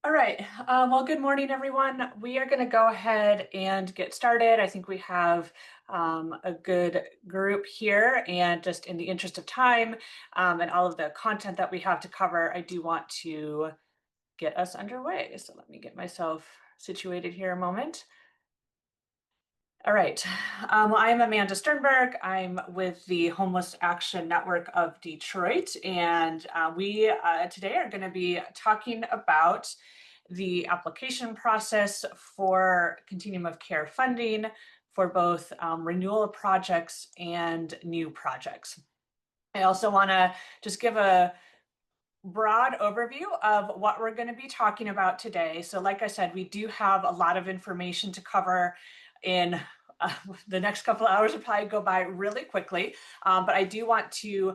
All right. Well, good morning, everyone. We are going to go ahead and get started. I think we have a good group here, and just in the interest of time and all of the content that we have to cover, I do want to get us underway. So let me get myself situated here a moment. All right. Well, I'm Amanda Sternberg. I'm with the Homeless Action Network of Detroit, and we today are going to be talking about the application process for continuum of care funding for both renewal of projects and new projects. I also want to just give a broad overview of what we're going to be talking about today. So like I said, we do have a lot of information to cover in the next couple of hours will probably go by really quickly, but I do want to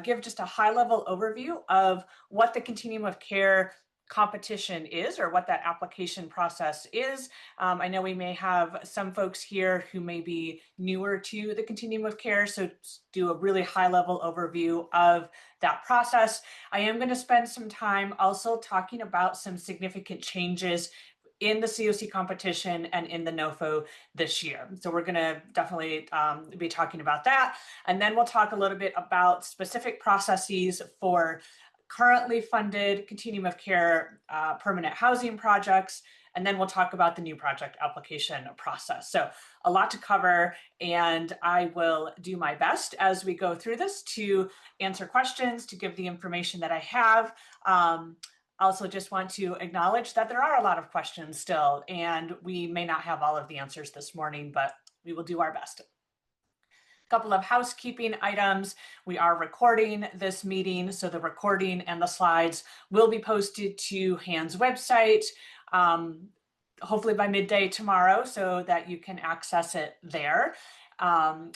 give just a high-level overview of what the continuum of care competition is, or what that application process is. I know we may have some folks here who may be newer to the continuum of care, so do a really high-level overview of that process. I am going to spend some time also talking about some significant changes in the CoC competition and in the NOFO this year. So we're going to definitely be talking about that. And then we'll talk a little bit about specific processes for currently funded continuum of care permanent housing projects. And then we'll talk about the new project application process. So a lot to cover, and I will do my best as we go through this to answer questions, to give the information that I have. Also just want to acknowledge that there are a lot of questions still, and we may not have all of the answers this morning, but we will do our best. A couple of housekeeping items. We are recording this meeting, so the recording and the slides will be posted to HAND's website, hopefully by midday tomorrow, so that you can access it there.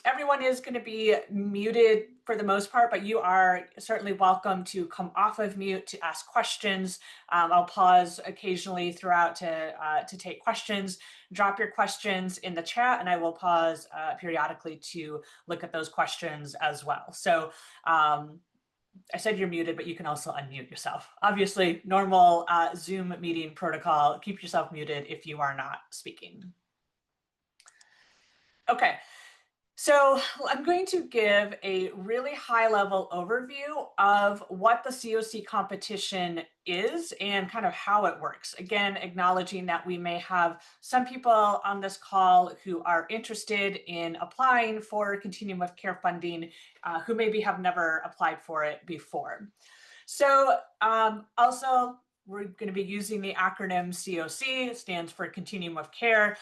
Everyone is going to be muted for the most part, but you are certainly welcome to come off of mute to ask questions. I'll pause occasionally throughout to take questions. Drop your questions in the chat, and I will pause periodically to look at those questions as well. So I said you're muted, but you can also unmute yourself. Obviously, normal Zoom meeting protocol, keep yourself muted if you are not speaking. Okay. So I'm going to give a really high-level overview of what the CoC competition is and kind of how it works. Again, acknowledging that we may have some people on this call who are interested in applying for continuum of care funding who maybe have never applied for it before. So also, we're going to be using the acronym CoC. It stands for Continuum of Care.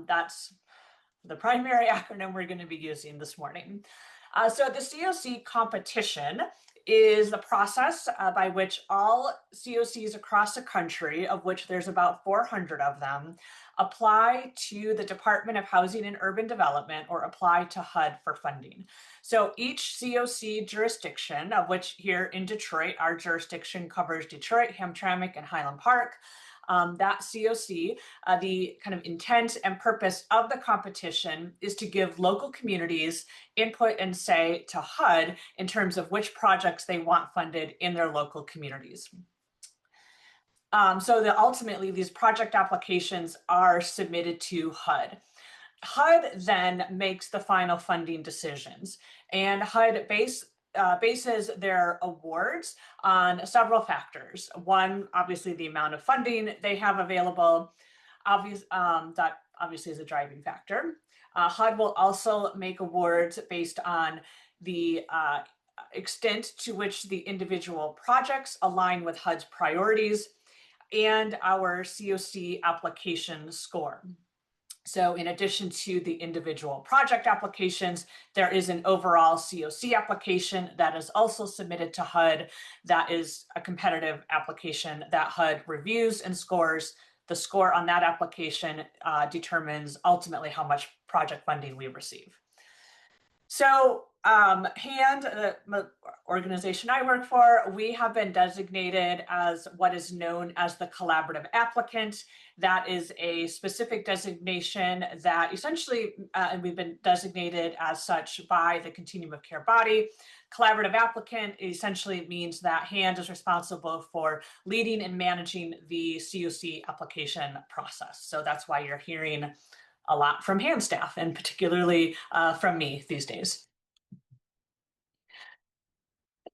That's the primary acronym we're going to be using this morning. So the CoC competition is the process by which all CoCs across the country, of which there's about 400 of them, apply to the Department of Housing and Urban Development, or apply to HUD for funding. So each CoC jurisdiction, of which here in Detroit, our jurisdiction covers Detroit, Hamtramck, and Highland Park. That CoC, the kind of intent and purpose of the competition is to give local communities input and say to HUD in terms of which projects they want funded in their local communities. So that ultimately these project applications are submitted to HUD. HUD then makes the final funding decisions, and HUD bases their awards on several factors. One, obviously, the amount of funding they have available. That obviously is a driving factor. HUD will also make awards based on the extent to which the individual projects align with HUD's priorities and our CoC application score. So in addition to the individual project applications, there is an overall CoC application that is also submitted to HUD. That is a competitive application that HUD reviews and scores. The score on that application determines ultimately how much project funding we receive. So HAND, the organization I work for, we have been designated as what is known as the collaborative applicant. That is a specific designation that essentially, and we've been designated as such by the continuum of care body. collaborative applicant essentially means that HAND is responsible for leading and managing the CoC application process. So that's why you're hearing a lot from HAND staff, and particularly from me these days.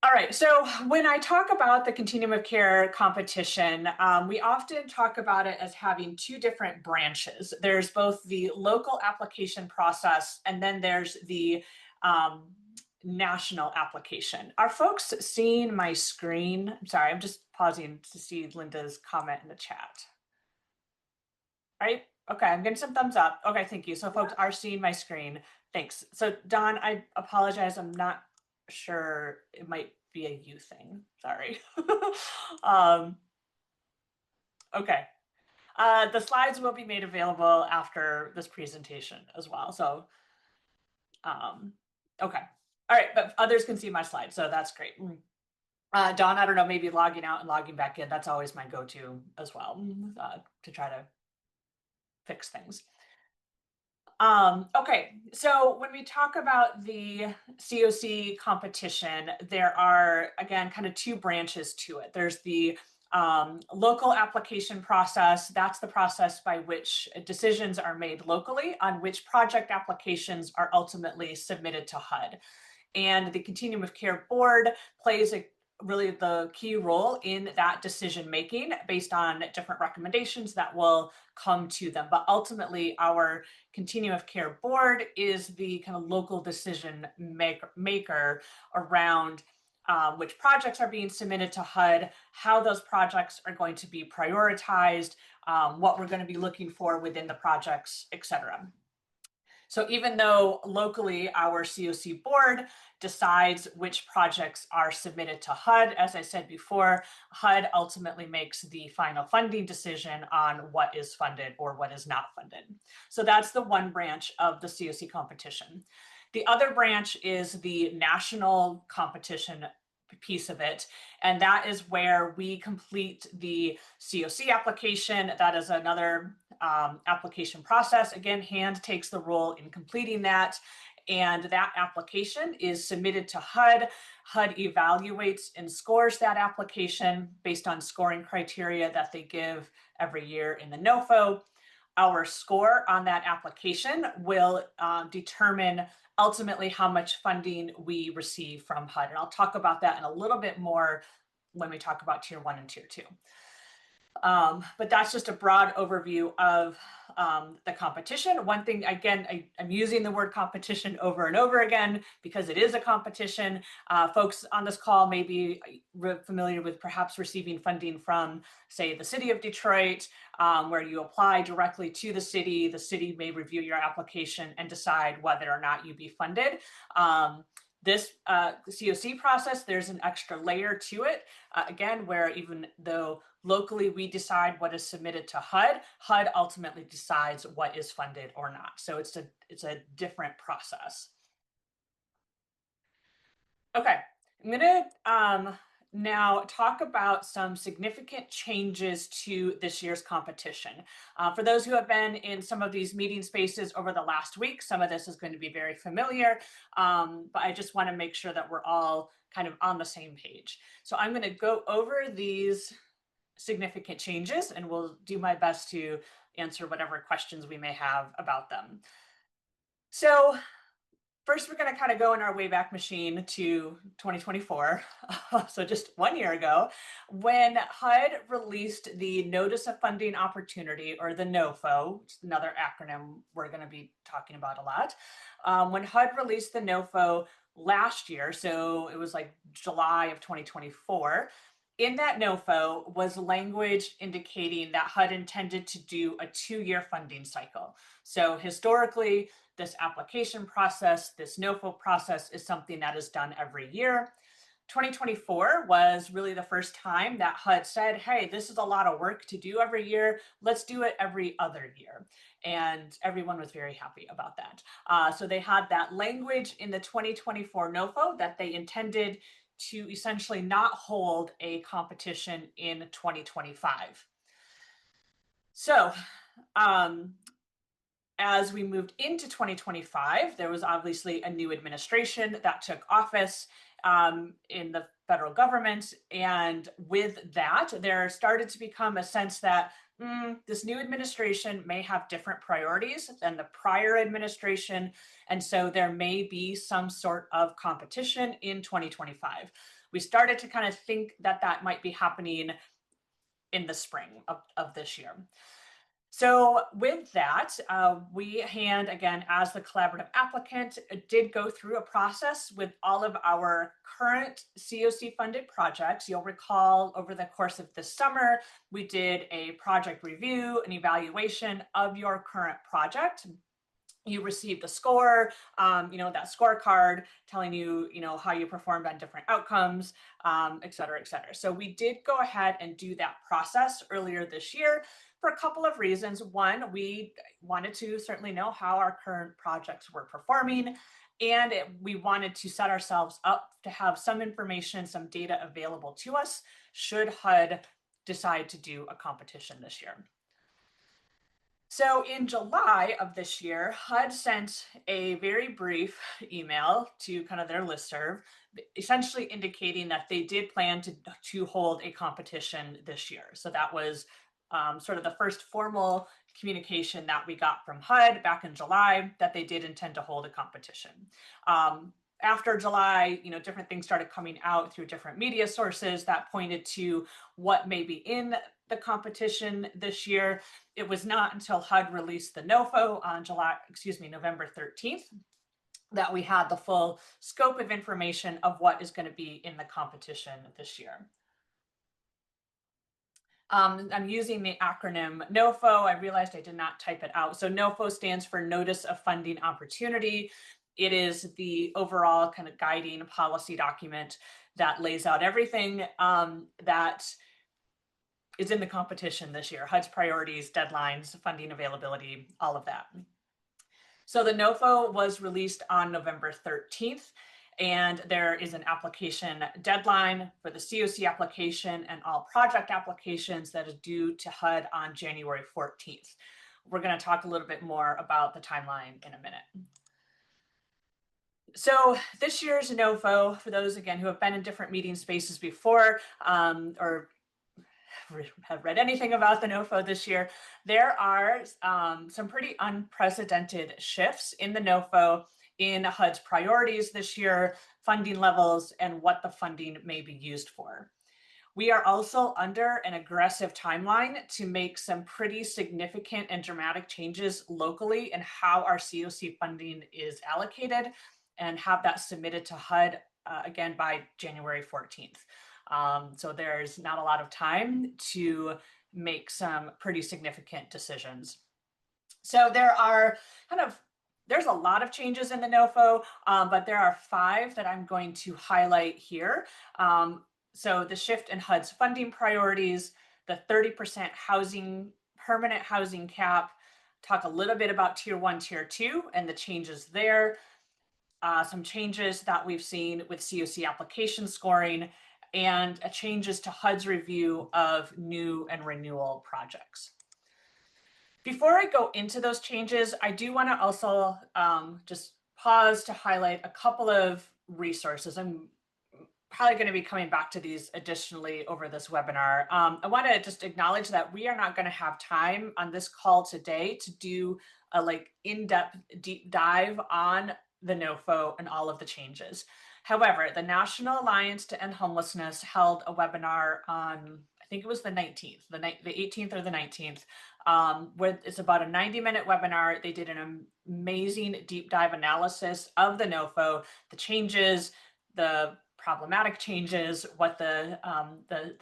All right, so when I talk about the continuum of care competition, we often talk about it as having two different branches. There's both the local application process, and then there's the national application. Are folks seeing my screen? I'm sorry, I'm just pausing to see Linda's comment in the chat. All right, okay, I'm getting some thumbs up. Okay, thank you. So folks are seeing my screen. Thanks. So Dawn, I apologize. I'm not sure, it might be a you thing. Sorry. Okay. The slides will be made available after this presentation as well. So, okay. All right, but others can see my slides, so that's great. Dawn, I don't know, maybe logging out and logging back in, that's always my go-to as well, to try to fix things. Okay, so when we talk about the CoC competition, there are, again, kind of two branches to it. There's the local application process. That's the process by which decisions are made locally on which project applications are ultimately submitted to HUD. And the Continuum of Care Board plays really the key role in that decision making based on different recommendations that will come to them. But ultimately, our Continuum of Care Board is the kind of local decision maker around which projects are being submitted to HUD, how those projects are going to be prioritized, what we're going to be looking for within the projects, et cetera. So even though locally our CoC board decides which projects are submitted to HUD, as I said before, HUD ultimately makes the final funding decision on what is funded or what is not funded. So that's the one branch of the CoC competition. The other branch is the national competition piece of it, and that is where we complete the CoC application. That is another application process. Again, HAND takes the role in completing that, and that application is submitted to HUD. HUD evaluates and scores that application based on scoring criteria that they give every year in the NOFO. Our score on that application will determine ultimately how much funding we receive from HUD. And I'll talk about that in a little bit more when we talk about Tier 1 and Tier 2. But that's just a broad overview of the competition. One thing, again, I'm using the word competition over and over again because it is a competition. Folks on this call may be familiar with perhaps receiving funding from, say, the city of Detroit, where you apply directly to the city may review your application and decide whether or not you be funded. This CoC process, there's an extra layer to it, again, where even though locally we decide what is submitted to HUD, HUD ultimately decides what is funded or not. So it's a different process. Okay, I'm gonna now talk about some significant changes to this year's competition. For those who have been in some of these meeting spaces over the last week, some of this is going to be very familiar, but I just want to make sure that we're all kind of on the same page. So I'm going to go over these significant changes, and we'll do my best to answer whatever questions we may have about them. So first, we're going to kind of go in our Wayback Machine to 2024, so just 1 year ago, when HUD released the Notice of Funding Opportunity, or the NOFO, which is another acronym we're going to be talking about a lot. When HUD released the NOFO last year, so it was like July of 2024, in that NOFO was language indicating that HUD intended to do a 2-year funding cycle. So historically, this application process, this NOFO process, is something that is done every year. 2024 was really the first time that HUD said, hey, this is a lot of work to do every year. Let's do it every other year. And everyone was very happy about that. So they had that language in the 2024 NOFO that they intended to essentially not hold a competition in 2025. So as we moved into 2025, there was obviously a new administration that took office, in the federal government. And with that, there started to become a sense that this new administration may have different priorities than the prior administration. And so there may be some sort of competition in 2025. We started to kind of think that that might be happening in the spring of this year. So with that, we again, as the collaborative applicant, did go through a process with all of our current CoC funded projects. You'll recall over the course of the summer, we did a project review, an evaluation of your current project. You received a score, that scorecard telling you, how you performed on different outcomes, et cetera, et cetera. So we did go ahead and do that process earlier this year for a couple of reasons. One, we wanted to certainly know how our current projects were performing, and we wanted to set ourselves up to have some information, some data available to us should HUD decide to do a competition this year. So in July of this year, HUD sent a very brief email to kind of their listserv, essentially indicating that they did plan to hold a competition this year. So that was sort of the first formal communication that we got from HUD back in July, that they did intend to hold a competition. After July, different things started coming out through different media sources that pointed to what may be in the competition this year. It was not until HUD released the NOFO on November 13th, that we had the full scope of information of what is going to be in the competition this year. I'm using the acronym NOFO. I realized I did not type it out. So NOFO stands for Notice of Funding Opportunity. It is the overall kind of guiding policy document that lays out everything that is in the competition this year: HUD's priorities, deadlines, funding availability, all of that. So the NOFO was released on November 13th, and there is an application deadline for the CoC application and all project applications that is due to HUD on January 14th. We're going to talk a little bit more about the timeline in a minute. So this year's NOFO, for those, again, who have been in different meeting spaces before or have read anything about the NOFO this year, there are some pretty unprecedented shifts in the NOFO in HUD's priorities this year, funding levels, and what the funding may be used for. We are also under an aggressive timeline to make some pretty significant and dramatic changes locally in how our CoC funding is allocated, and have that submitted to HUD again by January 14th. So there's not a lot of time to make some pretty significant decisions. So there's a lot of changes in the NOFO, but there are 5 that I'm going to highlight here. So the shift in HUD's funding priorities, the 30% permanent housing cap, talk a little bit about Tier 1, Tier 2, and the changes there. Some changes that we've seen with CoC application scoring, and changes to HUD's review of new and renewal projects. Before I go into those changes, I do want to also just pause to highlight a couple of resources. I'm probably going to be coming back to these additionally over this webinar. I want to just acknowledge that we are not going to have time on this call today to do a in-depth deep dive on the NOFO and all of the changes. However, the National Alliance to End Homelessness held a webinar on, I think it was the 19th, the 18th or the 19th, where it's about a 90-minute webinar. They did an amazing deep dive analysis of the NOFO, the changes, the problematic changes, what the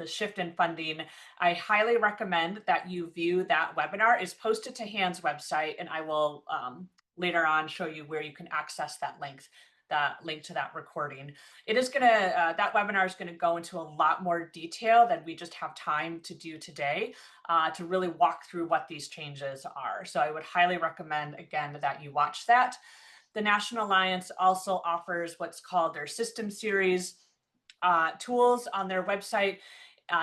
shift in funding. I highly recommend that you view that webinar. It's posted to HAND's website, and I will later on show you where you can access that link to that recording. That webinar is going to go into a lot more detail than we just have time to do today to really walk through what these changes are. So I would highly recommend, again, that you watch that. The National Alliance also offers what's called their System Series tools on their website.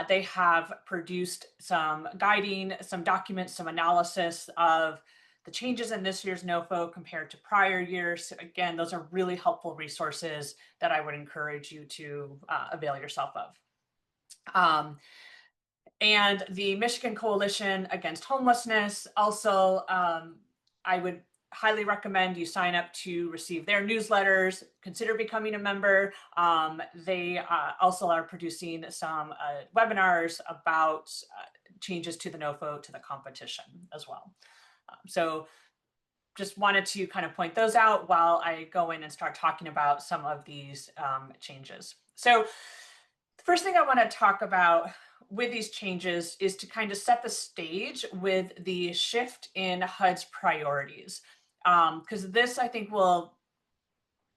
They have produced some guiding, some documents, some analysis of the changes in this year's NOFO compared to prior years. So again, those are really helpful resources that I would encourage you to avail yourself of. And the Michigan Coalition Against Homelessness, also, I would highly recommend you sign up to receive their newsletters, consider becoming a member. They also are producing some webinars about changes to the NOFO to the competition as well. So just wanted to kind of point those out while I go in and start talking about some of these changes. So the first thing I want to talk about with these changes is to kind of set the stage with the shift in HUD's priorities. Because this, I think,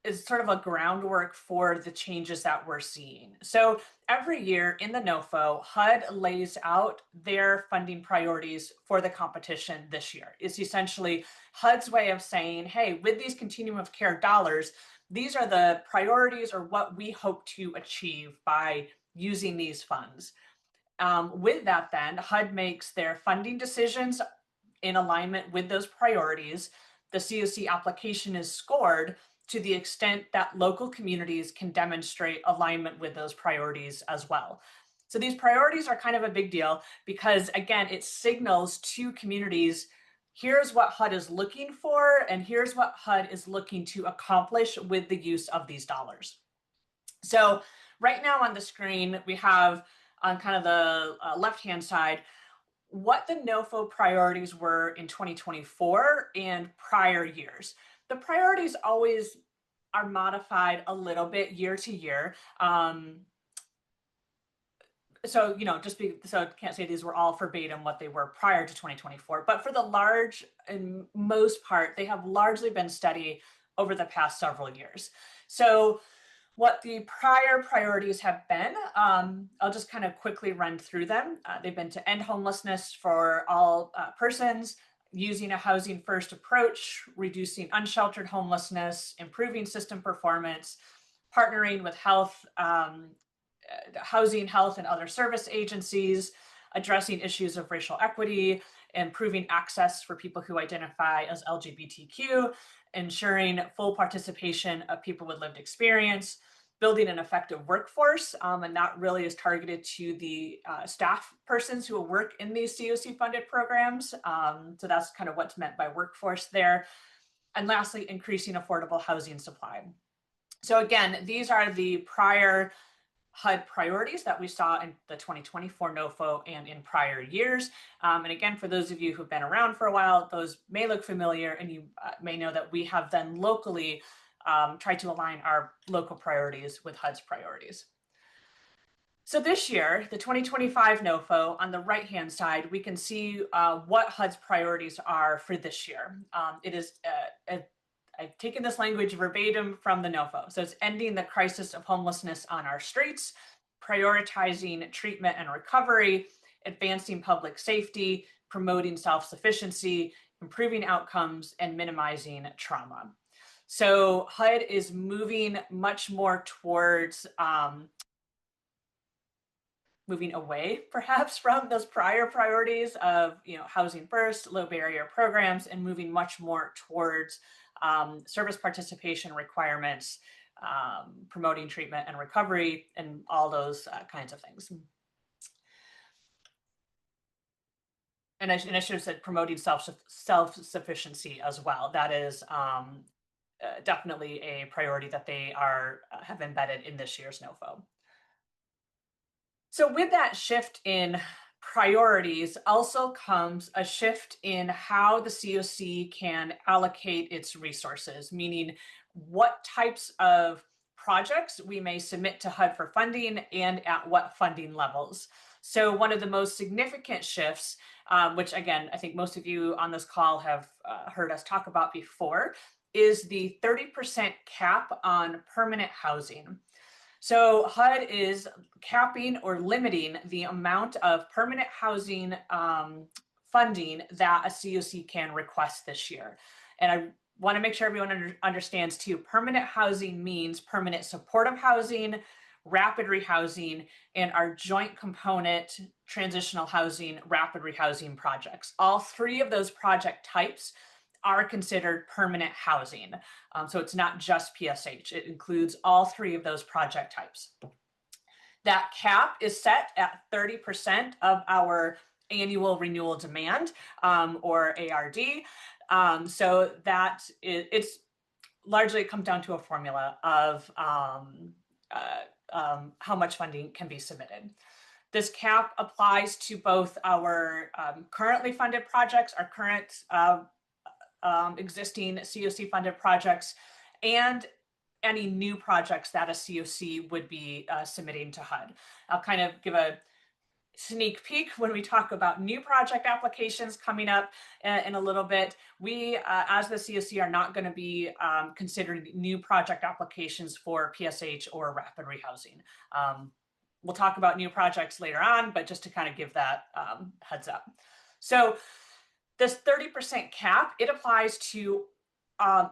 is sort of a groundwork for the changes that we're seeing. So every year in the NOFO, HUD lays out their funding priorities for the competition this year. It's essentially HUD's way of saying, hey, with these continuum of care dollars, these are the priorities or what we hope to achieve by using these funds. With that, then, HUD makes their funding decisions in alignment with those priorities. The CoC application is scored to the extent that local communities can demonstrate alignment with those priorities as well. So these priorities are kind of a big deal because, again, it signals to communities, here's what HUD is looking for, and here's what HUD is looking to accomplish with the use of these dollars. So right now on the screen, we have on kind of the left-hand side, what the NOFO priorities were in 2024 and prior years. The priorities always are modified a little bit year to year. So, so I can't say these were all verbatim what they were prior to 2024, but for the large and most part, they have largely been steady over the past several years. So what the prior priorities have been, I'll just kind of quickly run through them. They've been to end homelessness for all persons, using a housing first approach, reducing unsheltered homelessness, improving system performance, partnering with housing, health, and other service agencies, addressing issues of racial equity, improving access for people who identify as LGBTQ, ensuring full participation of people with lived experience, building an effective workforce, and that really is targeted to the staff persons who will work in these CoC funded programs. So that's kind of what's meant by workforce there. And lastly, increasing affordable housing supply. So again, these are the prior HUD priorities that we saw in the 2024 NOFO and in prior years. And again, for those of you who've been around for a while, those may look familiar, and you may know that we have then locally tried to align our local priorities with HUD's priorities. So this year, the 2025 NOFO, on the right-hand side, we can see what HUD's priorities are for this year. It is I've taken this language verbatim from the NOFO. So it's ending the crisis of homelessness on our streets, prioritizing treatment and recovery, advancing public safety, promoting self-sufficiency, improving outcomes, and minimizing trauma. So HUD is moving much more towards moving away perhaps from those prior priorities of housing first, low barrier programs, and moving much more towards service participation requirements, promoting treatment and recovery, and all those kinds of things. And I should have said promoting self-sufficiency as well. That is definitely a priority that they have embedded in this year's NOFO. So with that shift in priorities also comes a shift in how the CoC can allocate its resources, meaning what types of projects we may submit to HUD for funding and at what funding levels. So one of the most significant shifts, which again, I think most of you on this call have heard us talk about before, is the 30% cap on permanent housing. So HUD is capping or limiting the amount of permanent housing funding that a CoC can request this year. And I want to make sure everyone understands too, permanent housing means permanent supportive housing, rapid rehousing, and our joint component transitional housing, rapid rehousing projects. All three of those project types are considered permanent housing. So it's not just PSH, it includes all three of those project types. That cap is set at 30% of our annual renewal demand, or ARD. So that it's largely comes down to a formula of how much funding can be submitted. This cap applies to both our currently funded projects, our current existing CoC funded projects, and any new projects that a CoC would be submitting to HUD. I'll kind of give a sneak peek when we talk about new project applications coming up in a little bit. We, as the CoC, are not going to be considering new project applications for PSH or rapid rehousing. We'll talk about new projects later on, but just to kind of give that heads up. So this 30% cap, it applies to,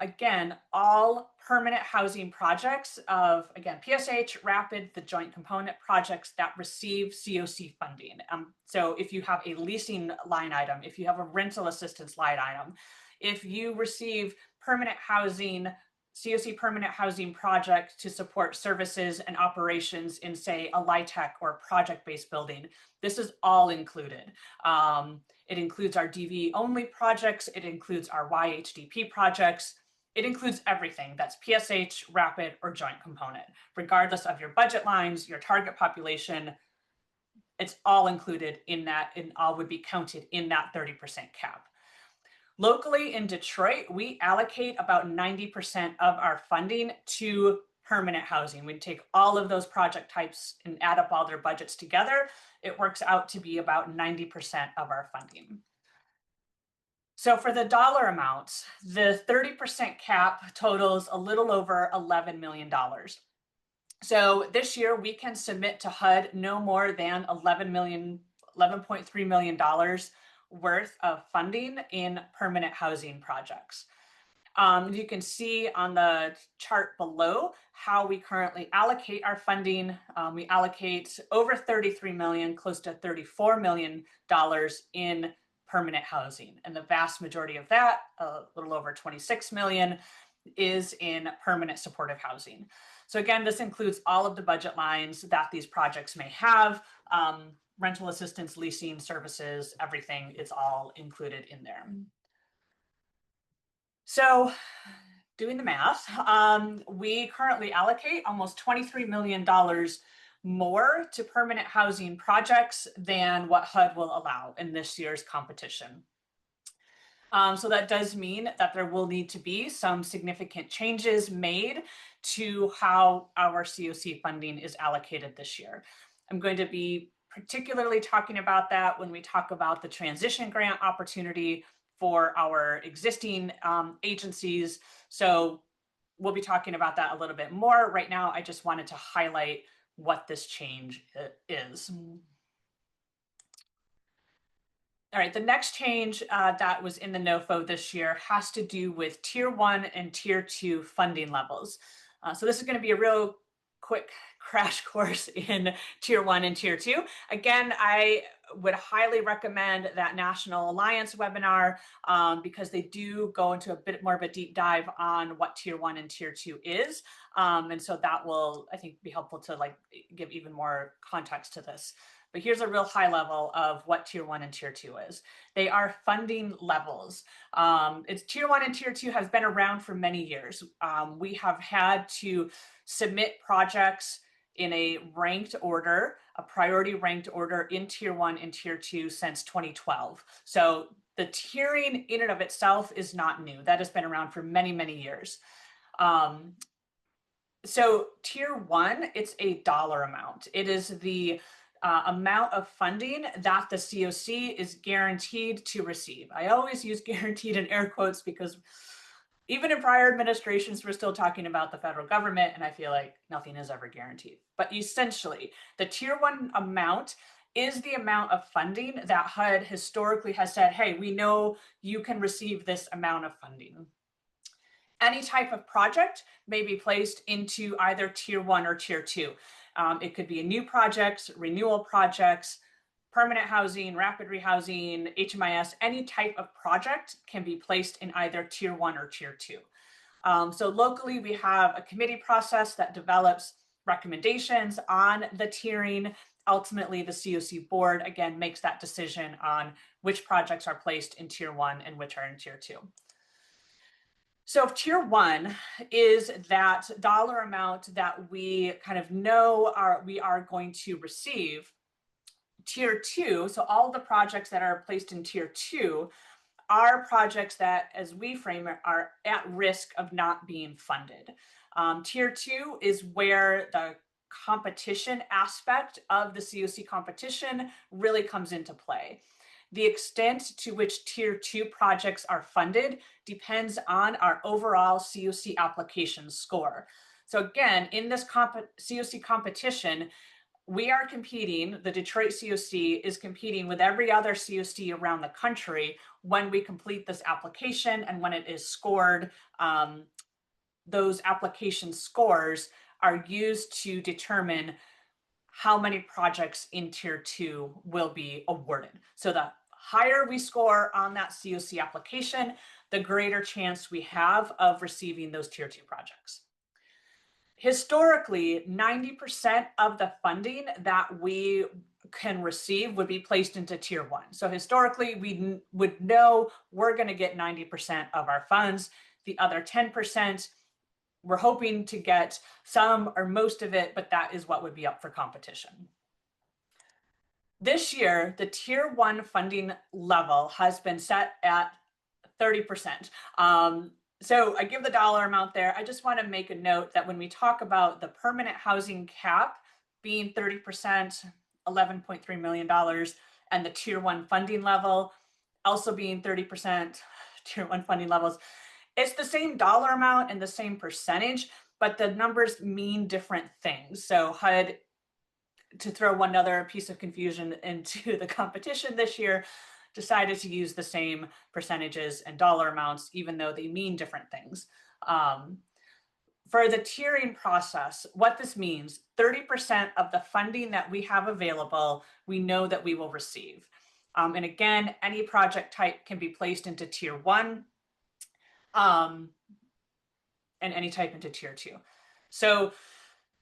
again, all permanent housing projects of, again, PSH, rapid, the joint component projects that receive CoC funding. So if you have a leasing line item, if you have a rental assistance line item, if you receive permanent housing, CoC permanent housing project to support services and operations in, say, a LIHTC or project-based building, this is all included. It includes our DV only projects. It includes our YHDP projects. It includes everything that's PSH, rapid, or joint component, regardless of your budget lines, your target population. It's all included in that, and all would be counted in that 30% cap. Locally in Detroit, we allocate about 90% of our funding to permanent housing. We take all of those project types and add up all their budgets together. It works out to be about 90% of our funding. So for the dollar amounts, the 30% cap totals a little over $11 million. So this year we can submit to HUD no more than $11.3 million worth of funding in permanent housing projects. You can see on the chart below how we currently allocate our funding. We allocate over $33 million, close to $34 million in permanent housing. And the vast majority of that, a little over $26 million, is in permanent supportive housing. So again, this includes all of the budget lines that these projects may have. Rental assistance, leasing, services, everything is all included in there. So doing the math, we currently allocate almost $23 million more to permanent housing projects than what HUD will allow in this year's competition. So that does mean that there will need to be some significant changes made to how our CoC funding is allocated this year. I'm going to be particularly talking about that when we talk about the transition grant opportunity for our existing agencies. So we'll be talking about that a little bit more. Right now, I just wanted to highlight what this change is. All right, the next change that was in the NOFO this year has to do with Tier 1 and Tier 2 funding levels. So this is going to be a real quick crash course in Tier 1 and Tier 2. Again, I would highly recommend that National Alliance webinar because they do go into a bit more of a deep dive on what Tier 1 and Tier 2 is. And so that will, I think, be helpful to give even more context to this. But here's a real high level of what Tier 1 and Tier 2 is. They are funding levels. It's Tier 1 and Tier 2 has been around for many years. We have had to submit projects in a ranked order, a priority ranked order in Tier 1 and Tier 2 since 2012. So the tiering in and of itself is not new. That has been around for many, many years. So Tier 1, it's a dollar amount. It is the amount of funding that the CoC is guaranteed to receive. I always use guaranteed in air quotes because even in prior administrations, we're still talking about the federal government, and I feel like nothing is ever guaranteed. But essentially, the Tier 1 amount is the amount of funding that HUD historically has said, hey, we know you can receive this amount of funding. Any type of project may be placed into either Tier 1 or Tier 2. It could be new projects, renewal projects, permanent housing, rapid rehousing, HMIS, any type of project can be placed in either tier 1 or tier 2. So locally, we have a committee process that develops recommendations on the tiering. Ultimately, the CoC board, again, makes that decision on which projects are placed in tier 1 and which are in tier 2. So if tier 1 is that dollar amount that we kind of know we are going to receive, tier 2, so all the projects that are placed in tier 2 are projects that, as we frame it, are at risk of not being funded. Tier 2 is where the competition aspect of the CoC competition really comes into play. The extent to which tier 2 projects are funded depends on our overall CoC application score. So again, in this CoC competition, we are competing, the Detroit CoC is competing with every other CoC around the country when we complete this application and when it is scored. Those application scores are used to determine how many projects in tier 2 will be awarded. So the higher we score on that CoC application, the greater chance we have of receiving those tier 2 projects. Historically, 90% of the funding that we can receive would be placed into tier 1. So historically, we would know we're going to get 90% of our funds. The other 10%, we're hoping to get some or most of it, but that is what would be up for competition. This year, the tier 1 funding level has been set at 30%. So I give the dollar amount there. I just want to make a note that when we talk about the permanent housing cap being 30%, $11.3 million, and the tier 1 funding level also being 30%, tier 1 funding levels, it's the same dollar amount and the same percentage, but the numbers mean different things. So HUD, to throw one other piece of confusion into the competition this year, decided to use the same percentages and dollar amounts, even though they mean different things. For the tiering process, what this means, 30% of the funding that we have available, we know that we will receive. And again, any project type can be placed into tier 1 and any type into tier 2. So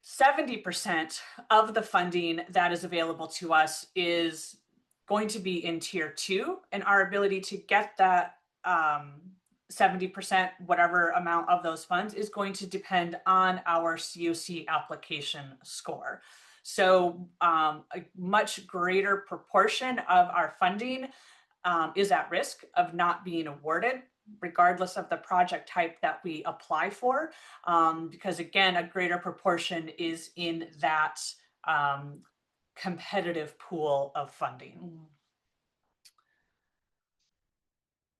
70% of the funding that is available to us is going to be in tier 2, and our ability to get that 70%, whatever amount of those funds, is going to depend on our CoC application score. So a much greater proportion of our funding is at risk of not being awarded, regardless of the project type that we apply for, because again, a greater proportion is in that competitive pool of funding.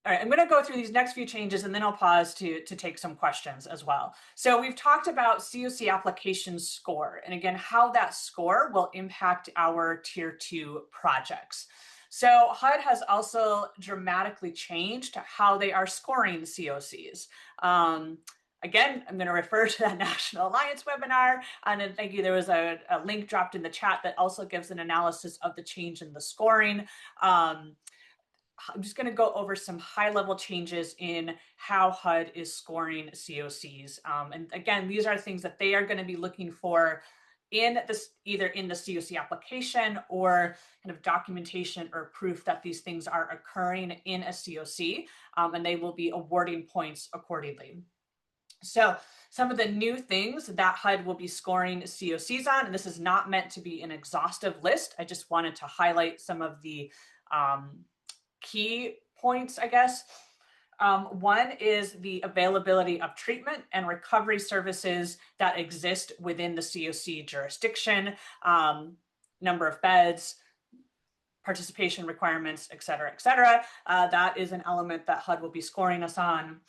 All right, I'm going to go through these next few changes and then I'll pause to take some questions as well. So we've talked about CoC application score, and again, how that score will impact our tier 2 projects. So HUD has also dramatically changed how they are scoring CoCs. Again, I'm going to refer to that National Alliance webinar, and then thank you. There was a link dropped in the chat that also gives an analysis of the change in the scoring. I'm just going to go over some high-level changes in how HUD is scoring CoCs. And again, these are things that they are going to be looking for in this, either in the CoC application or kind of documentation or proof that these things are occurring in a CoC, and they will be awarding points accordingly. So some of the new things that HUD will be scoring CoCs on, and this is not meant to be an exhaustive list. I just wanted to highlight some of the key points, I guess. One is the availability of treatment and recovery services that exist within the CoC jurisdiction, number of beds, participation requirements, et cetera, et cetera. That is an element that HUD will be scoring us on.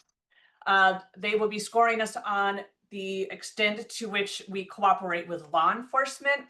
They will be scoring us on the extent to which we cooperate with law enforcement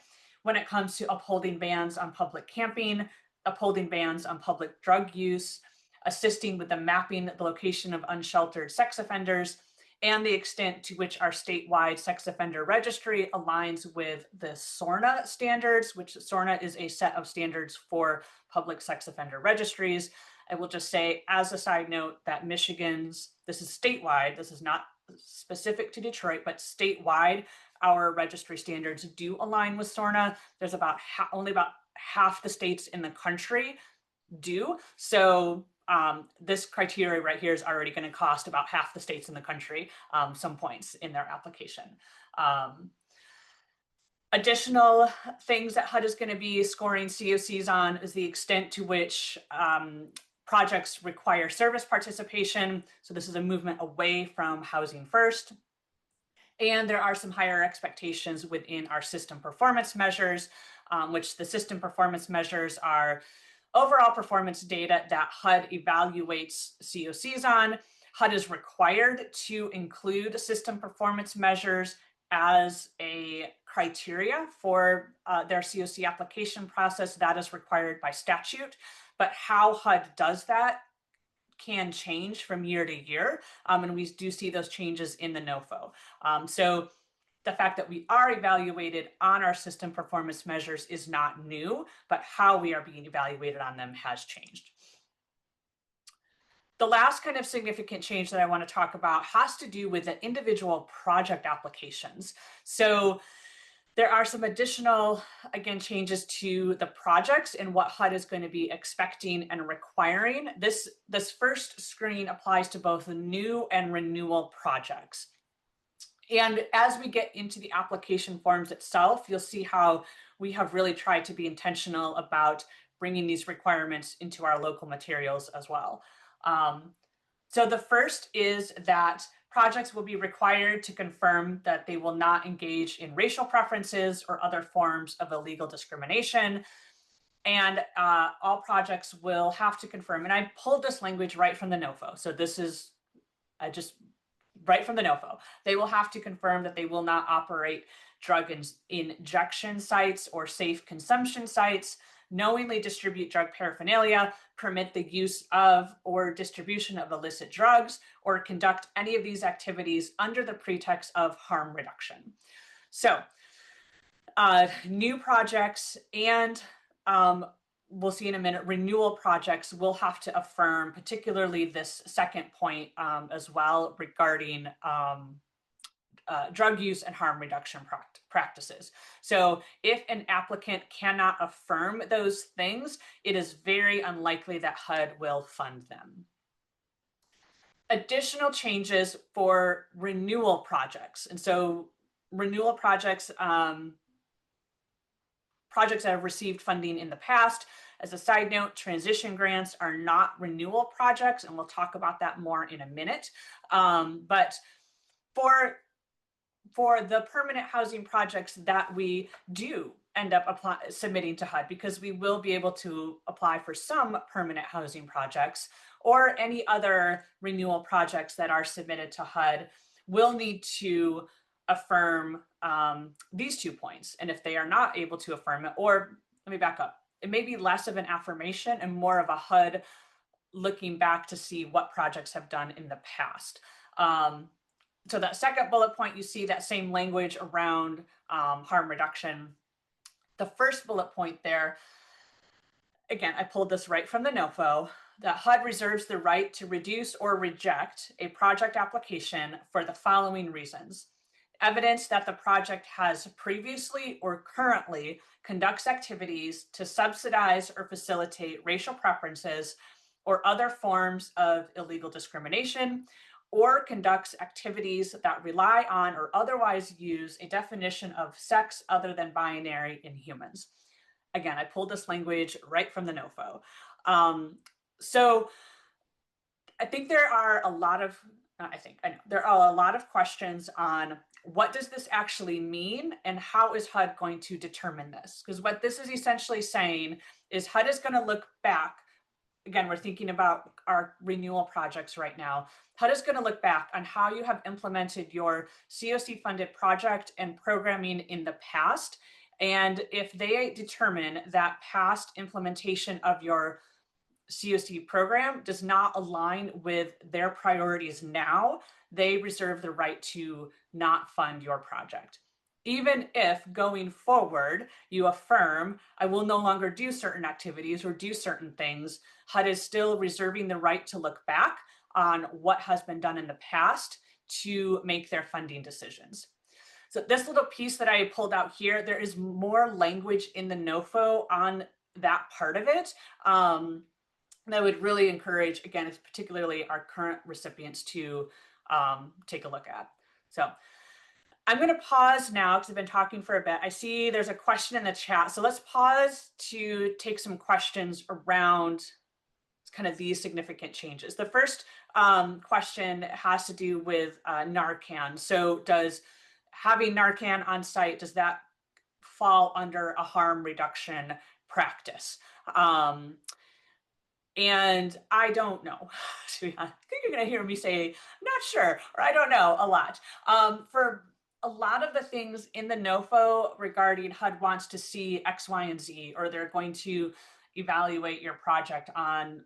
when it comes to upholding bans on public camping, upholding bans on public drug use, assisting with the mapping the location of unsheltered sex offenders, and the extent to which our statewide sex offender registry aligns with the SORNA standards, which SORNA is a set of standards for public sex offender registries. I will just say, as a side note, that Michigan's, this is statewide, this is not specific to Detroit, but statewide, our registry standards do align with SORNA. There's only about half the states in the country do. So this criteria right here is already going to cost about half the states in the country some points in their application. Additional things that HUD is going to be scoring CoCs on is the extent to which projects require service participation. So this is a movement away from housing first. And there are some higher expectations within our system performance measures, which the system performance measures are overall performance data that HUD evaluates CoCs on. HUD is required to include system performance measures as a criteria for their CoC application process. That is required by statute, but how HUD does that can change from year to year, and we do see those changes in the NOFO. So the fact that we are evaluated on our system performance measures is not new, but how we are being evaluated on them has changed. The last kind of significant change that I want to talk about has to do with the individual project applications. So there are some additional, again, changes to the projects and what HUD is going to be expecting and requiring. This first screen applies to both new and renewal projects. And as we get into the application forms itself, you'll see how we have really tried to be intentional about bringing these requirements into our local materials as well. So the first is that projects will be required to confirm that they will not engage in racial preferences or other forms of illegal discrimination. And all projects will have to confirm, and I pulled this language right from the NOFO. So this is just right from the NOFO. They will have to confirm that they will not operate drug injection sites or safe consumption sites, knowingly distribute drug paraphernalia, permit the use of or distribution of illicit drugs, or conduct any of these activities under the pretext of harm reduction. So new projects and we'll see in a minute, renewal projects will have to affirm, particularly this second point as well regarding drug use and harm reduction practices. So if an applicant cannot affirm those things, it is very unlikely that HUD will fund them. Additional changes for renewal projects. And so renewal projects, projects that have received funding in the past. As a side note, transition grants are not renewal projects, and we'll talk about that more in a minute. But for the permanent housing projects that we do end up submitting to HUD, because we will be able to apply for some permanent housing projects or any other renewal projects that are submitted to HUD, we'll need to affirm these 2 points. And if they are not able to affirm it, or let me back up, it may be less of an affirmation and more of a HUD looking back to see what projects have done in the past. So that second bullet point, you see that same language around harm reduction. The first bullet point there, again, I pulled this right from the NOFO, that HUD reserves the right to reduce or reject a project application for the following reasons. Evidence that the project has previously or currently conducts activities to subsidize or facilitate racial preferences or other forms of illegal discrimination, or conducts activities that rely on or otherwise use a definition of sex other than binary in humans. Again, I pulled this language right from the NOFO. So I think there are a lot of, there are a lot of questions on what does this actually mean and how is HUD going to determine this? Because what this is essentially saying is HUD is going to look back. Again, we're thinking about our renewal projects right now. HUD is going to look back on how you have implemented your CoC funded project and programming in the past. And if they determine that past implementation of your CoC program does not align with their priorities now, they reserve the right to not fund your project. Even if going forward you affirm, I will no longer do certain activities or do certain things, HUD is still reserving the right to look back on what has been done in the past to make their funding decisions. So this little piece that I pulled out here, there is more language in the NOFO on that part of it. And I would really encourage, again, particularly our current recipients to take a look at. So I'm going to pause now because I've been talking for a bit. I see there's a question in the chat. So let's pause to take some questions around kind of these significant changes. The first question has to do with Narcan. So does having Narcan on site, does that fall under a harm reduction practice? And I don't know. I think you're going to hear me say, not sure, or I don't know a lot. For a lot of the things in the NOFO regarding HUD wants to see X, Y, and Z, or they're going to evaluate your project on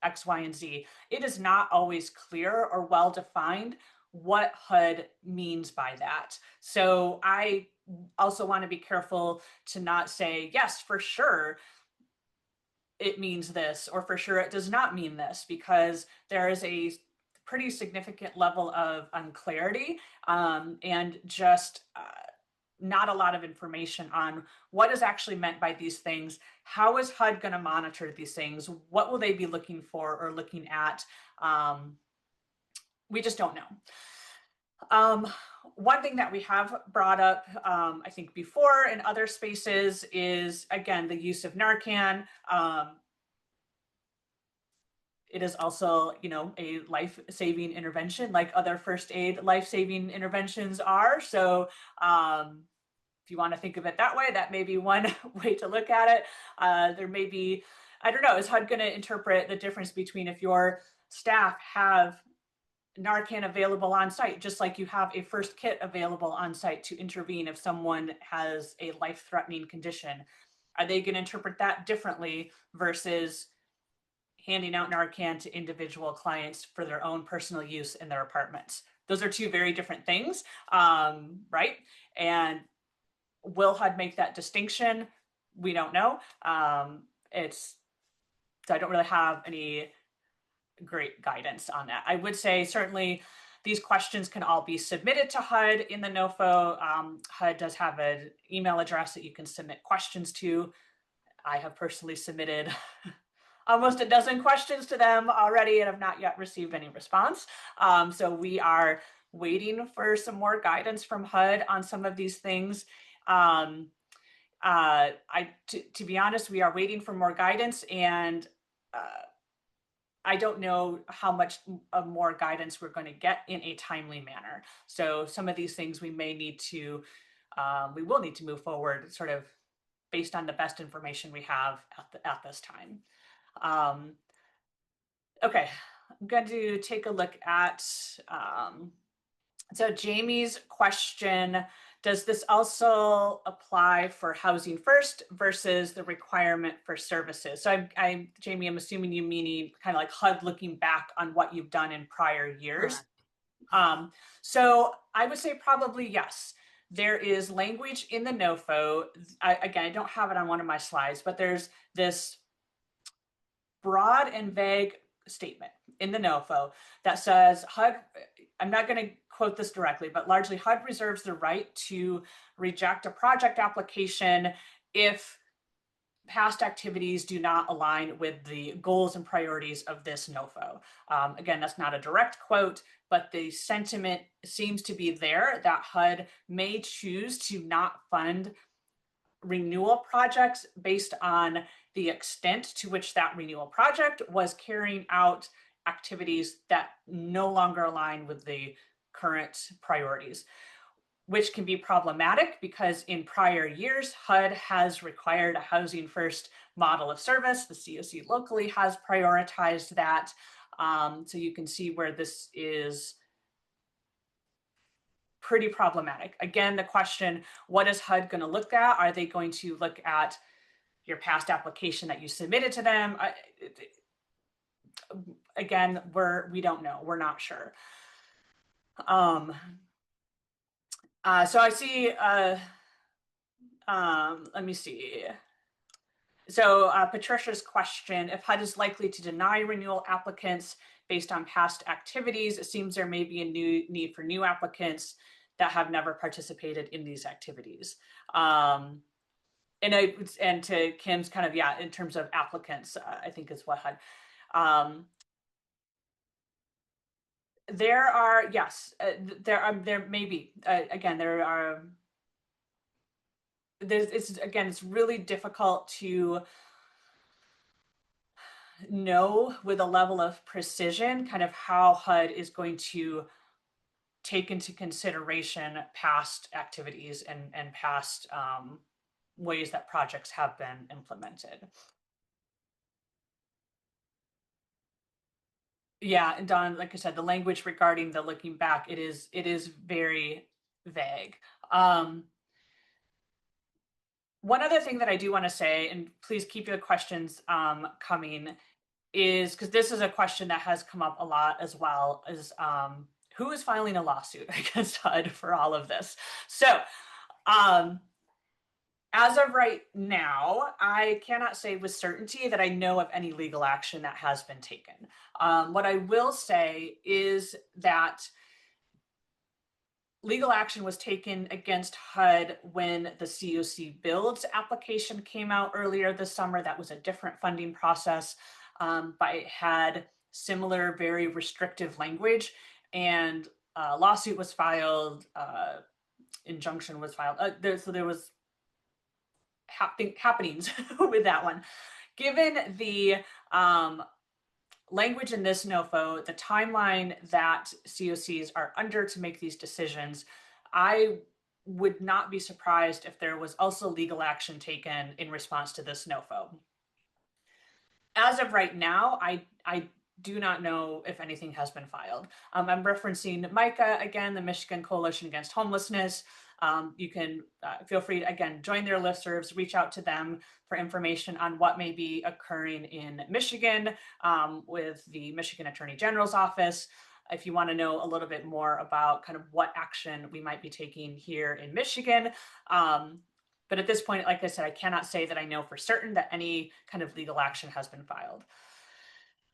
X, Y, and Z, it is not always clear or well defined what HUD means by that. So I also want to be careful to not say, yes, for sure, it means this, or for sure it does not mean this, because there is a pretty significant level of unclarity and just not a lot of information on what is actually meant by these things. How is HUD going to monitor these things? What will they be looking for or looking at? We just don't know. One thing that we have brought up, I think before in other spaces is, again, the use of Narcan. It is also, a life-saving intervention like other first aid life-saving interventions are. So if you want to think of it that way, that may be one way to look at it. There may be, I don't know, is HUD going to interpret the difference between if your staff have Narcan available on site, just like you have a first kit available on site to intervene if someone has a life-threatening condition? Are they going to interpret that differently versus handing out Narcan to individual clients for their own personal use in their apartments? Those are two very different things, right? And will HUD make that distinction? We don't know. So I don't really have any great guidance on that. I would say certainly these questions can all be submitted to HUD in the NOFO. HUD does have an email address that you can submit questions to. I have personally submitted almost a dozen questions to them already and have not yet received any response. So we are waiting for some more guidance from HUD on some of these things. To be honest, we are waiting for more guidance, and I don't know how much more guidance we're going to get in a timely manner. So some of these things we may need to, we will need to move forward sort of based on the best information we have at this time. Okay, I'm going to take a look at, so Jamie's question, does this also apply for housing first versus the requirement for services? So Jamie, I'm assuming you meaning kind of like HUD looking back on what you've done in prior years. So I would say probably yes. There is language in the NOFO. Again, I don't have it on one of my slides, but there's this broad and vague statement in the NOFO that says HUD, I'm not going to quote this directly, but largely HUD reserves the right to reject a project application if past activities do not align with the goals and priorities of this NOFO. Again, that's not a direct quote, but the sentiment seems to be there that HUD may choose to not fund renewal projects based on the extent to which that renewal project was carrying out activities that no longer align with the current priorities, which can be problematic because in prior years, HUD has required a housing first model of service. The CoC locally has prioritized that. So you can see where this is pretty problematic. Again, the question, what is HUD going to look at? Are they going to look at your past application that you submitted to them? Again, we don't know. We're not sure. So I see, let me see. So Patricia's question, if HUD is likely to deny renewal applicants based on past activities, it seems there may be a new need for new applicants that have never participated in these activities. And to Kim's kind of, yeah, in terms of applicants, I think is what HUD. There are, yes, there may be, again, there are, it's really difficult to know with a level of precision kind of how HUD is going to take into consideration past activities and past ways that projects have been implemented. Yeah, and Don, like I said, the language regarding the looking back, it is very vague. One other thing that I do want to say, and please keep your questions coming, is because this is a question that has come up a lot as well, is who is filing a lawsuit against HUD for all of this? So as of right now, I cannot say with certainty that I know of any legal action that has been taken. What I will say is that legal action was taken against HUD when the CoC builds application came out earlier this summer. That was a different funding process, but it had similar, very restrictive language, and a lawsuit was filed, injunction was filed. So there was happenings with that one. Given the language in this NOFO, the timeline that CoCs are under to make these decisions, I would not be surprised if there was also legal action taken in response to this NOFO. As of right now, I do not know if anything has been filed. I'm referencing MICA again, the Michigan Coalition Against Homelessness. You can feel free to, again, join their listservs, reach out to them for information on what may be occurring in Michigan with the Michigan Attorney General's office. If you want to know a little bit more about kind of what action we might be taking here in Michigan. But at this point, like I said, I cannot say that I know for certain that any kind of legal action has been filed.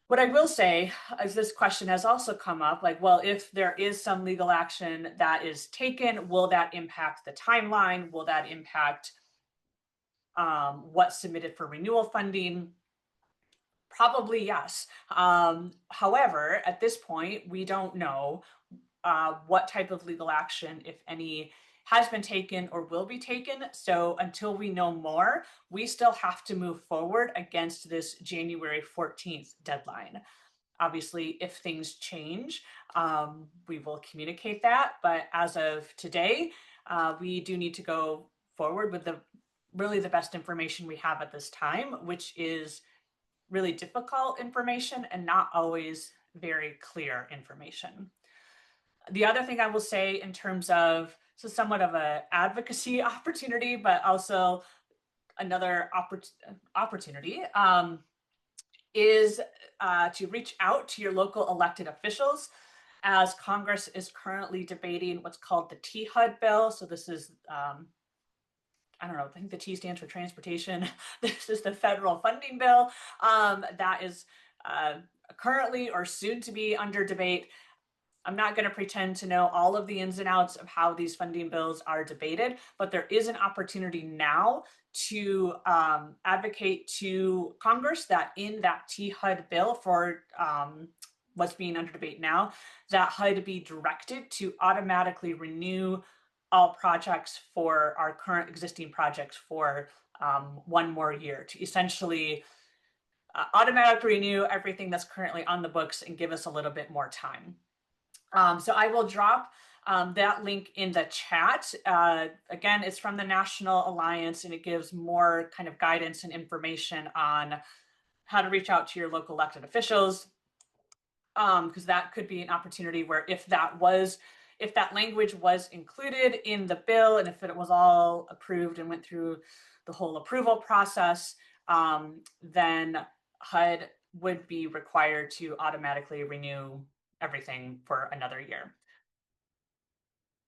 What I will say is this question has also come up, like, well, if there is some legal action that is taken, will that impact the timeline? Will that impact what's submitted for renewal funding? Probably yes. However, at this point, we don't know what type of legal action, if any, has been taken or will be taken. So until we know more, we still have to move forward against this January 14th deadline. Obviously, if things change, we will communicate that. But as of today, we do need to go forward with really the best information we have at this time, which is really difficult information and not always very clear information. The other thing I will say in terms of, so somewhat of an advocacy opportunity, but also another opportunity, is to reach out to your local elected officials, as Congress is currently debating what's called the THUD bill. So this is, I don't know, I think the T stands for transportation. This is the federal funding bill that is currently or soon to be under debate. I'm not going to pretend to know all of the ins and outs of how these funding bills are debated, but there is an opportunity now to advocate to Congress that in that THUD bill for what's being under debate now, that HUD be directed to automatically renew all projects for our current existing projects for one more year, to essentially automatically renew everything that's currently on the books and give us a little bit more time. So I will drop that link in the chat. Again, it's from the National Alliance, and it gives more kind of guidance and information on how to reach out to your local elected officials, because that could be an opportunity where if that language was included in the bill and if it was all approved and went through the whole approval process, then HUD would be required to automatically renew everything for another year.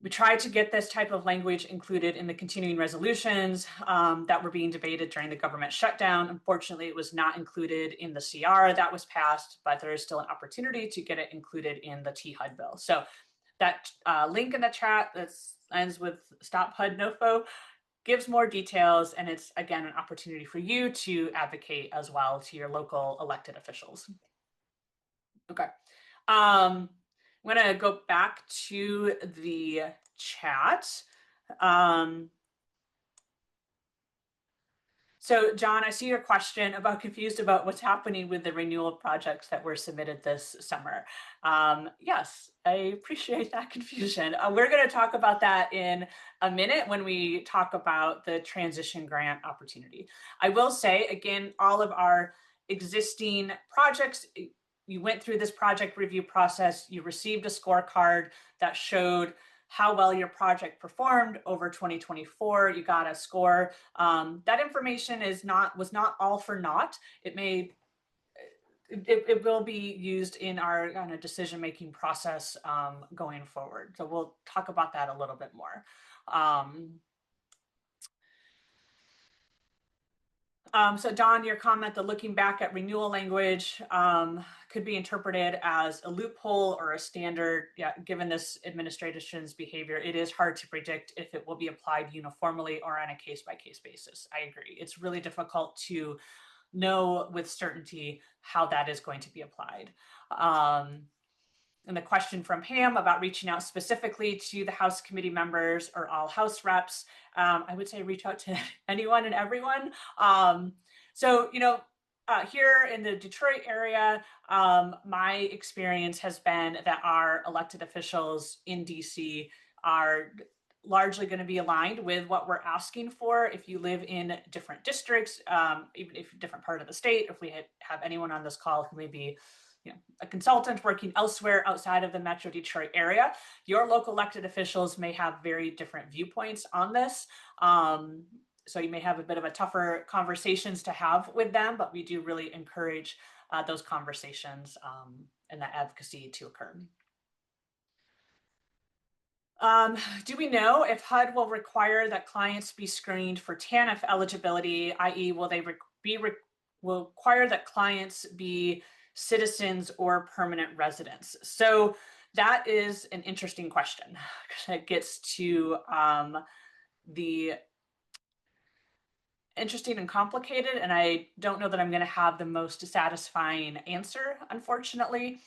We tried to get this type of language included in the continuing resolutions that were being debated during the government shutdown. Unfortunately, it was not included in the CR that was passed, but there is still an opportunity to get it included in the THUD bill. So that link in the chat that ends with Stop HUD NOFO gives more details, and it's, again, an opportunity for you to advocate as well to your local elected officials. Okay. I'm going to go back to the chat. So John, I see your question about confused about what's happening with the renewal projects that were submitted this summer. Yes, I appreciate that confusion. We're going to talk about that in a minute when we talk about the transition grant opportunity. I will say, again, all of our existing projects, you went through this project review process, you received a scorecard that showed how well your project performed over 2024. You got a score. That information was not all for naught. It will be used in our kind of decision-making process going forward. So we'll talk about that a little bit more. So Don, your comment that looking back at renewal language could be interpreted as a loophole or a standard. Yeah, given this administration's behavior, it is hard to predict if it will be applied uniformly or on a case-by-case basis. I agree. It's really difficult to know with certainty how that is going to be applied. And the question from Pam about reaching out specifically to the House committee members or all House reps, I would say reach out to anyone and everyone. So, here in the Detroit area, my experience has been that our elected officials in DC are largely going to be aligned with what we're asking for. If you live in different districts, even if different part of the state, if we have anyone on this call who may be a consultant working elsewhere outside of the Metro Detroit area, your local elected officials may have very different viewpoints on this. So you may have a bit of a tougher conversations to have with them, but we do really encourage those conversations and that advocacy to occur. Do we know if HUD will require that clients be screened for TANF eligibility, i.e. will they will require that clients be citizens or permanent residents? So that is an interesting question because it gets to the interesting and complicated, and I don't know that I'm going to have the most satisfying answer, unfortunately.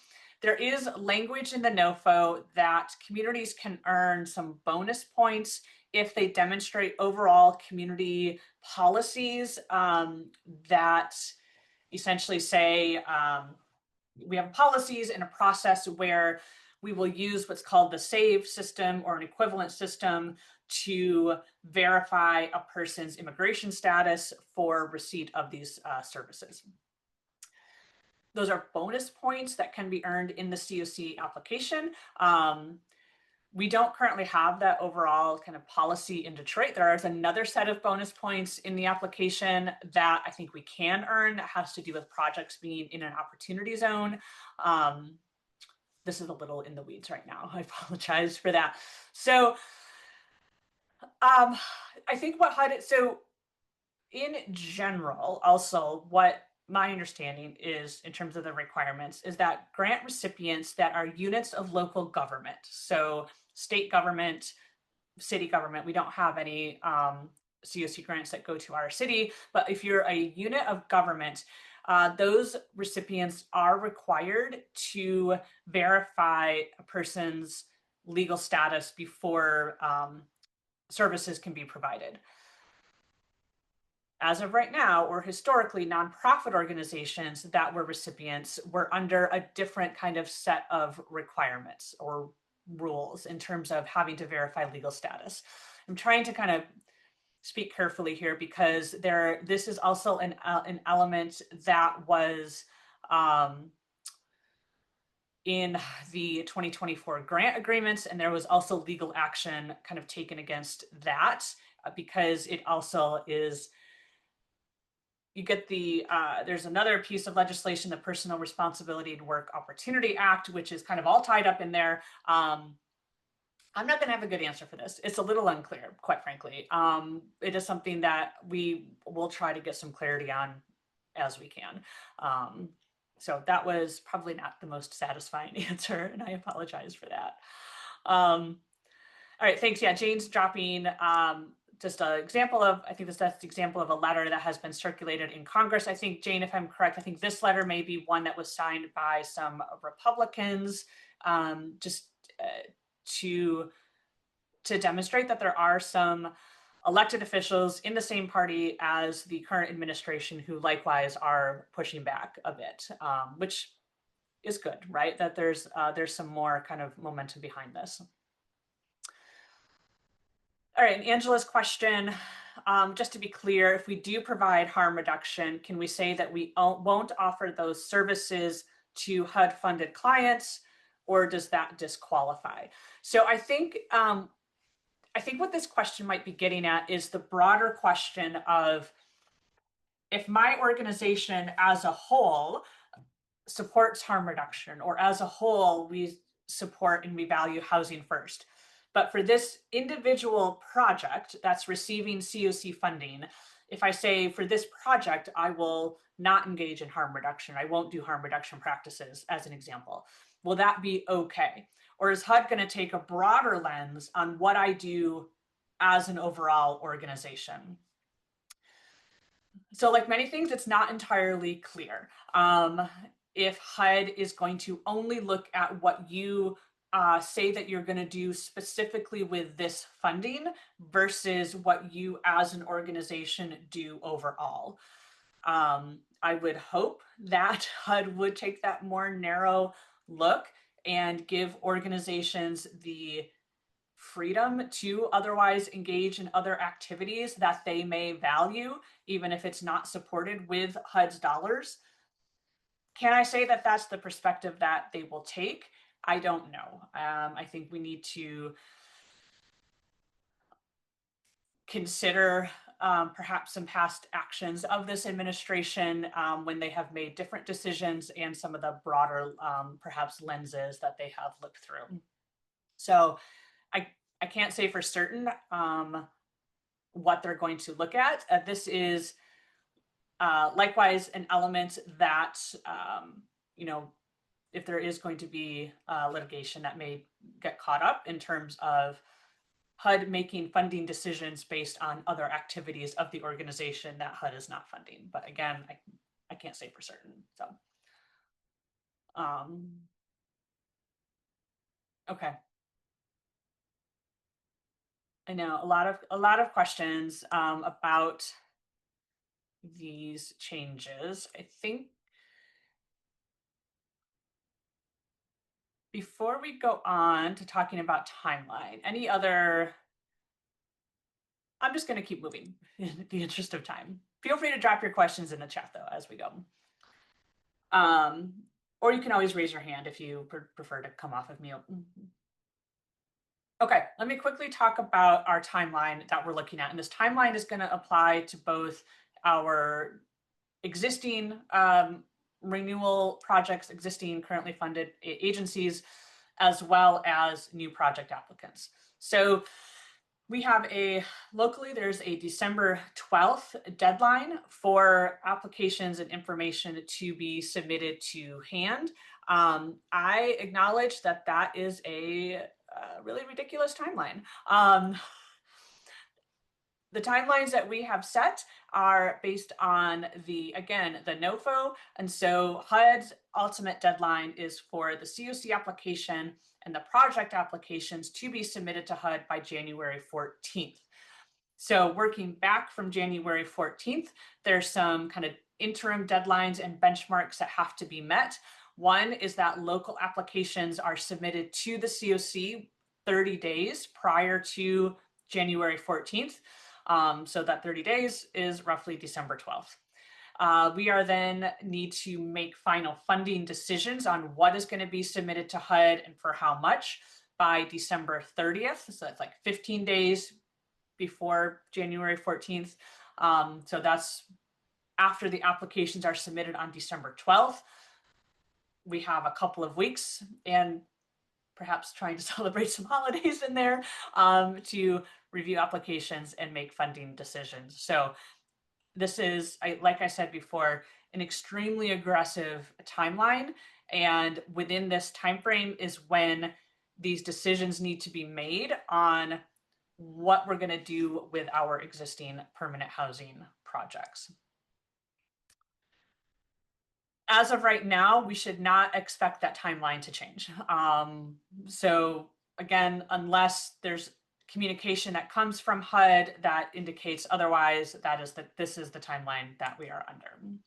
There is language in the NOFO that communities can earn some bonus points if they demonstrate overall community policies that essentially say we have policies and a process where we will use what's called the SAVE system or an equivalent system to verify a person's immigration status for receipt of these services. Those are bonus points that can be earned in the CoC application. We don't currently have that overall kind of policy in Detroit. There is another set of bonus points in the application that I think we can earn that has to do with projects being in an opportunity zone. This is a little in the weeds right now. I apologize for that. So I think what HUD, so in general, also what my understanding is in terms of the requirements is that grant recipients that are units of local government, so state government, city government, we don't have any CoC grants that go to our city, but if you're a unit of government, those recipients are required to verify a person's legal status before services can be provided. As of right now, or historically, nonprofit organizations that were recipients were under a different kind of set of requirements or rules in terms of having to verify legal status. I'm trying to kind of speak carefully here because this is also an element that was in the 2024 grant agreements, and there was also legal action kind of taken against that because it also is, you get the, there's another piece of legislation, the Personal Responsibility and Work Opportunity Act, which is kind of all tied up in there. I'm not going to have a good answer for this. It's a little unclear, quite frankly. It is something that we will try to get some clarity on as we can. So that was probably not the most satisfying answer, and I apologize for that. All right, thanks. Yeah, Jane's dropping just an example of, I think that's the example of a letter that has been circulated in Congress. I think, Jane, if I'm correct, I think this letter may be one that was signed by some Republicans, just to demonstrate that there are some elected officials in the same party as the current administration who likewise are pushing back a bit, which is good, right? That there's some more kind of momentum behind this. All right, and Angela's question, just to be clear, if we do provide harm reduction, can we say that we won't offer those services to HUD-funded clients, or does that disqualify? So I think what this question might be getting at is the broader question of, if my organization as a whole supports harm reduction, or as a whole we support and we value housing first, but for this individual project that's receiving CoC funding, if I say for this project, I will not engage in harm reduction, I won't do harm reduction practices as an example, will that be okay? Or is HUD going to take a broader lens on what I do as an overall organization? So like many things, it's not entirely clear. If HUD is going to only look at what you say that you're going to do specifically with this funding versus what you as an organization do overall. I would hope that HUD would take that more narrow look and give organizations the freedom to otherwise engage in other activities that they may value, even if it's not supported with HUD's dollars. Can I say that that's the perspective that they will take? I don't know. I think we need to consider perhaps some past actions of this administration when they have made different decisions, and some of the broader perhaps lenses that they have looked through. So I can't say for certain what they're going to look at. This is likewise an element that, if there is going to be litigation, that may get caught up in terms of HUD making funding decisions based on other activities of the organization that HUD is not funding. But again, I can't say for certain. So, okay. I know a lot of questions about these changes. I think before we go on to talking about timeline, any other, I'm just going to keep moving in the interest of time. Feel free to drop your questions in the chat though as we go. Or you can always raise your hand if you prefer to come off of mute. Okay, let me quickly talk about our timeline that we're looking at. And this timeline is going to apply to both our existing renewal projects, existing currently funded agencies, as well as new project applicants. So we have locally, there's a December 12th deadline for applications and information to be submitted to hand. I acknowledge that that is a really ridiculous timeline. The timelines that we have set are based on again, the NOFO. And so HUD's ultimate deadline is for the CoC application and the project applications to be submitted to HUD by January 14th. So working back from January 14th, there's some kind of interim deadlines and benchmarks that have to be met. One is that local applications are submitted to the CoC 30 days prior to January 14th. So that 30 days is roughly December 12th. We are then need to make final funding decisions on what is going to be submitted to HUD and for how much by December 30th. So that's like 15 days before January 14th. So that's after the applications are submitted on December 12th. We have a couple of weeks, and perhaps trying to celebrate some holidays in there, to review applications and make funding decisions. So this is, like I said before, an extremely aggressive timeline. And within this time frame is when these decisions need to be made on what we're going to do with our existing permanent housing projects. As of right now, we should not expect that timeline to change. So again, unless there's communication that comes from HUD that indicates otherwise, this is the timeline that we are under.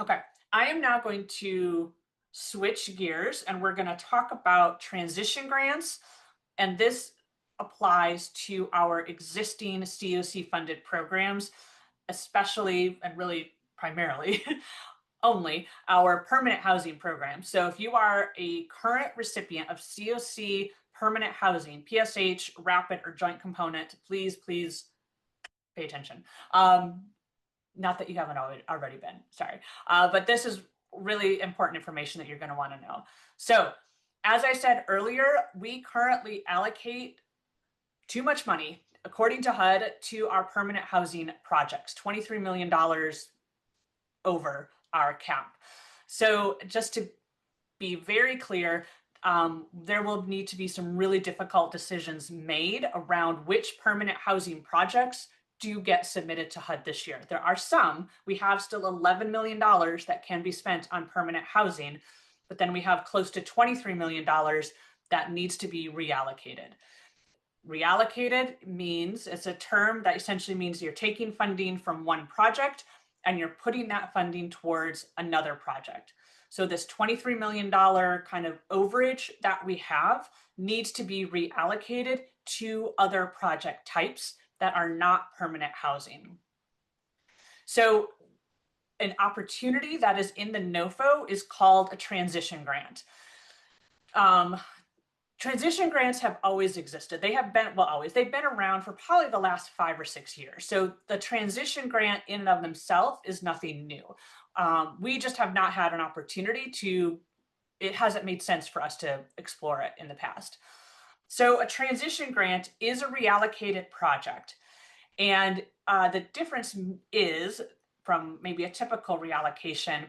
Okay, I am now going to switch gears and we're going to talk about transition grants. And this applies to our existing CoC funded programs, especially and really primarily only our permanent housing program. So if you are a current recipient of CoC permanent housing, PSH, rapid, or joint component, please pay attention. Not that you haven't already been, sorry. But this is really important information that you're going to want to know. So as I said earlier, we currently allocate too much money, according to HUD, to our permanent housing projects, $23 million over our cap. So just to be very clear, there will need to be some really difficult decisions made around which permanent housing projects do get submitted to HUD this year. There are some. We have still $11 million that can be spent on permanent housing, but then we have close to $23 million that needs to be reallocated. Reallocated means, it's a term that essentially means you're taking funding from one project and you're putting that funding towards another project. So this $23 million kind of overage that we have needs to be reallocated to other project types that are not permanent housing. So an opportunity that is in the NOFO is called a transition grant. Transition grants have always existed. They have been, well, always, they've been around for probably the last 5 or 6 years. So the transition grant in and of themselves is nothing new. We just have not had an opportunity to, it hasn't made sense for us to explore it in the past. So a transition grant is a reallocated project. And the difference is from maybe a typical reallocation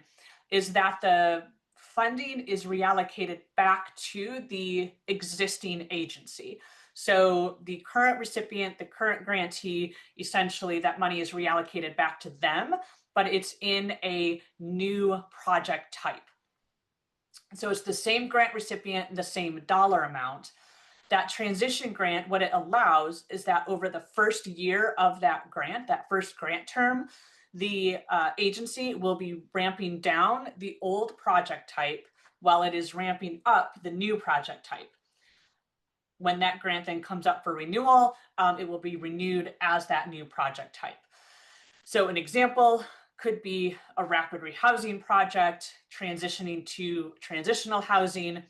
is that the funding is reallocated back to the existing agency. So the current recipient, the current grantee, essentially that money is reallocated back to them, but it's in a new project type. So it's the same grant recipient, the same dollar amount. That transition grant, what it allows is that over the first year of that grant, that first grant term, the agency will be ramping down the old project type while it is ramping up the new project type. When that grant then comes up for renewal, it will be renewed as that new project type. So an example could be a rapid rehousing project transitioning to transitional housing.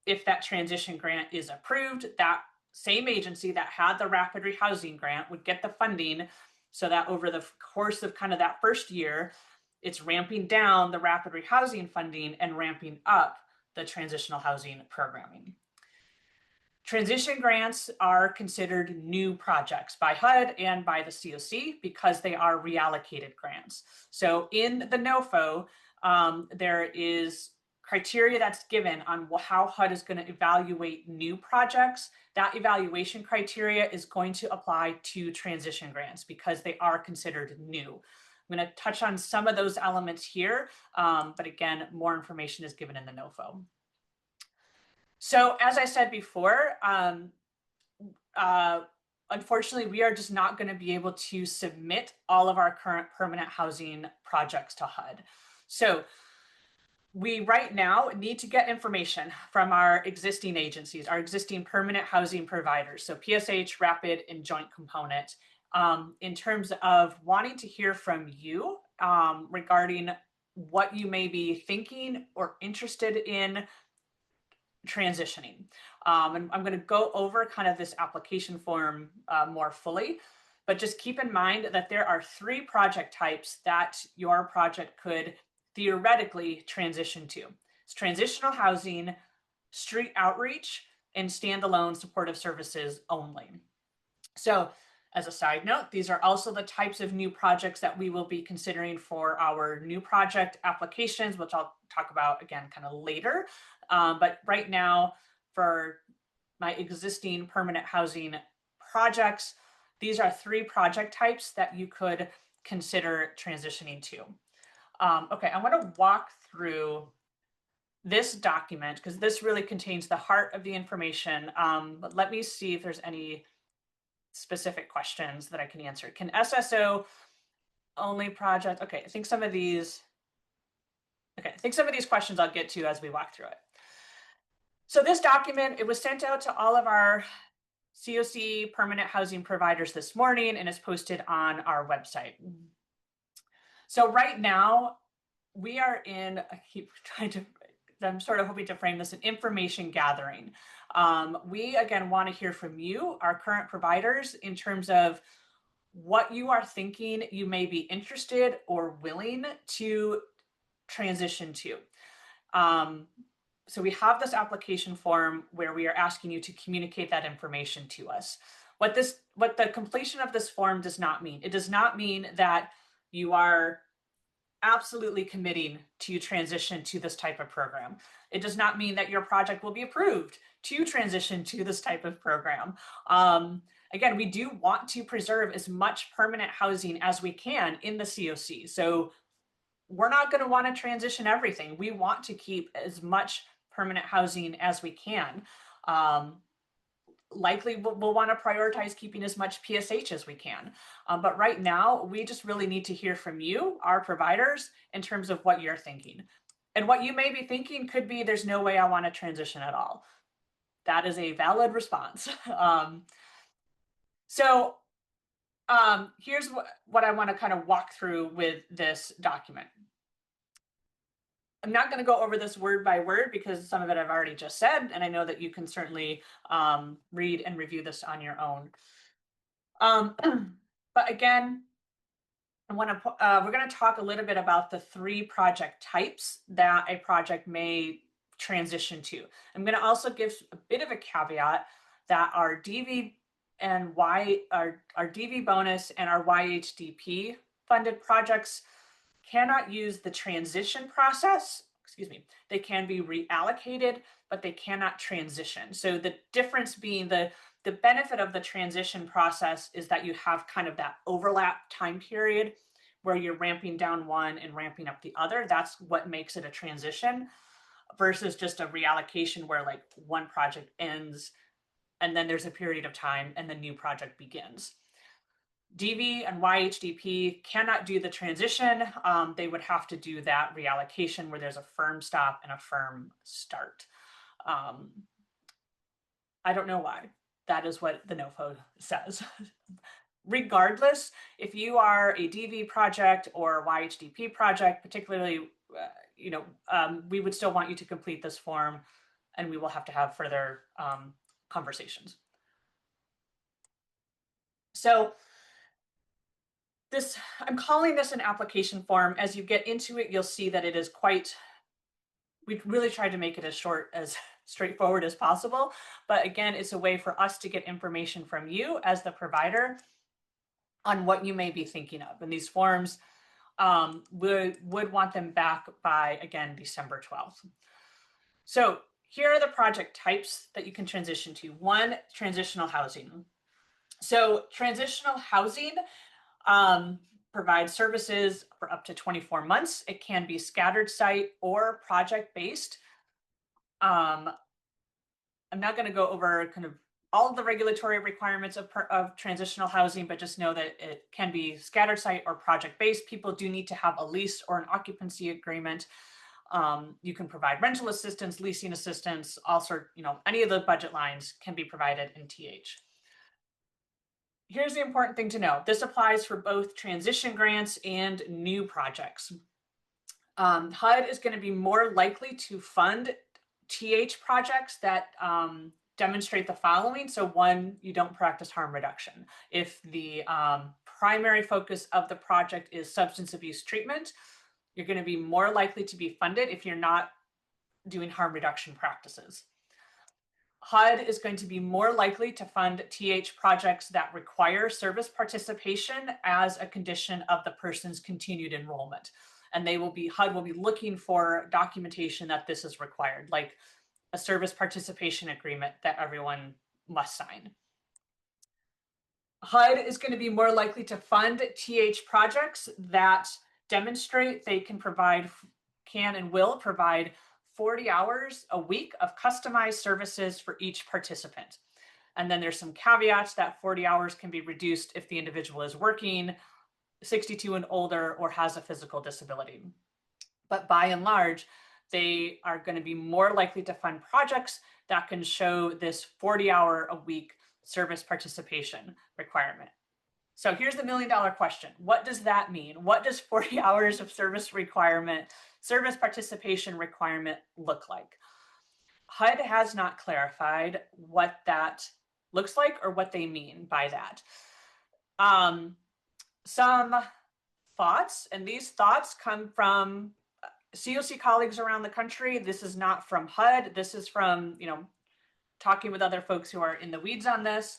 If that transition grant is approved, that same agency that had the rapid rehousing grant would get the funding so that over the course of kind of that first year, it's ramping down the rapid rehousing funding and ramping up the transitional housing programming. Transition grants are considered new projects by HUD and by the CoC because they are reallocated grants. So in the NOFO, there is criteria that's given on how HUD is going to evaluate new projects. That evaluation criteria is going to apply to transition grants because they are considered new. I'm going to touch on some of those elements here, but again, more information is given in the NOFO. So as I said before, unfortunately, we are just not going to be able to submit all of our current permanent housing projects to HUD. So we right now need to get information from our existing agencies, our existing permanent housing providers, so PSH, Rapid, and Joint Component, in terms of wanting to hear from you regarding what you may be thinking or interested in transitioning. And I'm going to go over kind of this application form more fully, but just keep in mind that there are 3 project types that your project could theoretically transition to. It's transitional housing, street outreach, and standalone supportive services only. So as a side note, these are also the types of new projects that we will be considering for our new project applications, which I'll talk about again kind of later. But right now, for my existing permanent housing projects, these are 3 project types that you could consider transitioning to. Okay, I want to walk through this document because this really contains the heart of the information. But let me see if there's any specific questions that I can answer. Can SSO only project? Okay, I think some of these questions I'll get to as we walk through it. So this document, it was sent out to all of our CoC permanent housing providers this morning and is posted on our website. So right now we are in, I'm sort of hoping to frame this, an information gathering. We again want to hear from you, our current providers, in terms of what you are thinking you may be interested or willing to transition to. So we have this application form where we are asking you to communicate that information to us. What the completion of this form does not mean. It does not mean that you are absolutely committing to transition to this type of program. It does not mean that your project will be approved to transition to this type of program. Again, we do want to preserve as much permanent housing as we can in the CoC. So we're not going to want to transition everything. We want to keep as much permanent housing as we can. Likely we'll want to prioritize keeping as much PSH as we can. But right now, we just really need to hear from you, our providers, in terms of what you're thinking. And what you may be thinking could be, there's no way I want to transition at all. That is a valid response. Here's what I want to kind of walk through with this document. I'm not going to go over this word by word because some of it I've already just said, and I know that you can certainly read and review this on your own. But again, we're going to talk a little bit about the 3 project types that a project may transition to. I'm going to also give a bit of a caveat that our DV and our DV bonus and our YHDP funded projects cannot use the transition process. Excuse me. They can be reallocated, but they cannot transition. So the difference being the benefit of the transition process is that you have kind of that overlap time period where you're ramping down one and ramping up the other. That's what makes it a transition versus just a reallocation where like one project ends and then there's a period of time and the new project begins. DV and YHDP cannot do the transition. They would have to do that reallocation where there's a firm stop and a firm start. I don't know why. That is what the NOFO says. Regardless, if you are a DV project or a YHDP project, particularly, we would still want you to complete this form and we will have to have further conversations. So I'm calling this an application form. As you get into it, you'll see that it is we've really tried to make it as straightforward as possible. But again, it's a way for us to get information from you as the provider on what you may be thinking of. And these forms, would want them back by, again, December 12th. So here are the project types that you can transition to. 1, transitional housing. So transitional housing provides services for up to 24 months. It can be scattered site or project-based. I'm not going to go over kind of all of the regulatory requirements of transitional housing, but just know that it can be scattered site or project-based. People do need to have a lease or an occupancy agreement. You can provide rental assistance, leasing assistance, any of the budget lines can be provided in TH. Here's the important thing to know. This applies for both transition grants and new projects. HUD is going to be more likely to fund TH projects that demonstrate the following. So 1, you don't practice harm reduction. If the primary focus of the project is substance abuse treatment, you're going to be more likely to be funded if you're not doing harm reduction practices. HUD is going to be more likely to fund TH projects that require service participation as a condition of the person's continued enrollment. And HUD will be looking for documentation that this is required, like a service participation agreement that everyone must sign. HUD is going to be more likely to fund TH projects that demonstrate they can and will provide 40 hours a week of customized services for each participant. And then there's some caveats that 40 hours can be reduced if the individual is working, 62 and older, or has a physical disability. But by and large, they are going to be more likely to fund projects that can show this 40-hour a week service participation requirement. So here's the million-dollar question. What does that mean? What does 40 hours of service participation requirement look like? HUD has not clarified what that looks like or what they mean by that. Some thoughts, and these thoughts come from CoC colleagues around the country. This is not from HUD. This is from, talking with other folks who are in the weeds on this.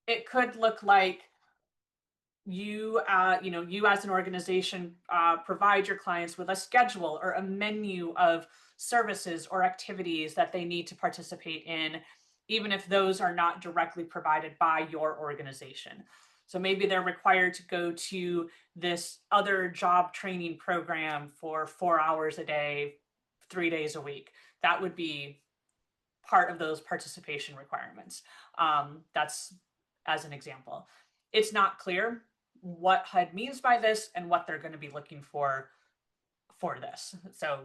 It could look like you as an organization provide your clients with a schedule or a menu of services or activities that they need to participate in, even if those are not directly provided by your organization. So maybe they're required to go to this other job training program for 4 hours a day, 3 days a week. That would be part of those participation requirements. That's as an example. It's not clear what HUD means by this and what they're going to be looking for this. So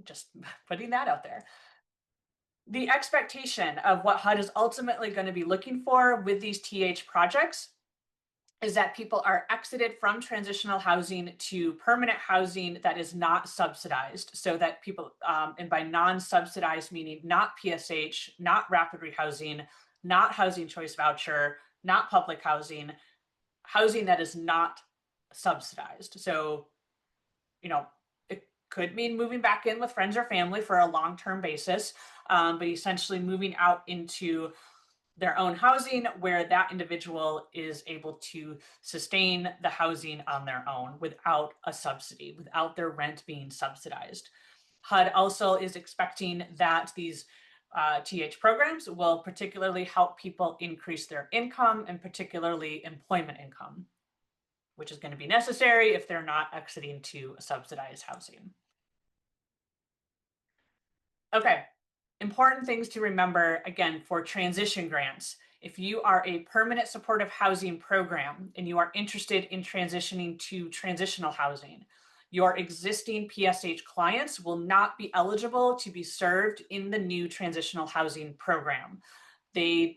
just putting that out there. The expectation of what HUD is ultimately going to be looking for with these TH projects is that people are exited from transitional housing to permanent housing that is not subsidized, so that people, and by non-subsidized meaning not PSH, not rapid rehousing, not housing choice voucher, not public housing, housing that is not subsidized. So, it could mean moving back in with friends or family for a long-term basis, but essentially moving out into their own housing where that individual is able to sustain the housing on their own without a subsidy, without their rent being subsidized. HUD also is expecting that these TH programs will particularly help people increase their income, and particularly employment income, which is going to be necessary if they're not exiting to subsidized housing. Okay, important things to remember, again, for transition grants. If you are a permanent supportive housing program and you are interested in transitioning to transitional housing, your existing PSH clients will not be eligible to be served in the new transitional housing program. I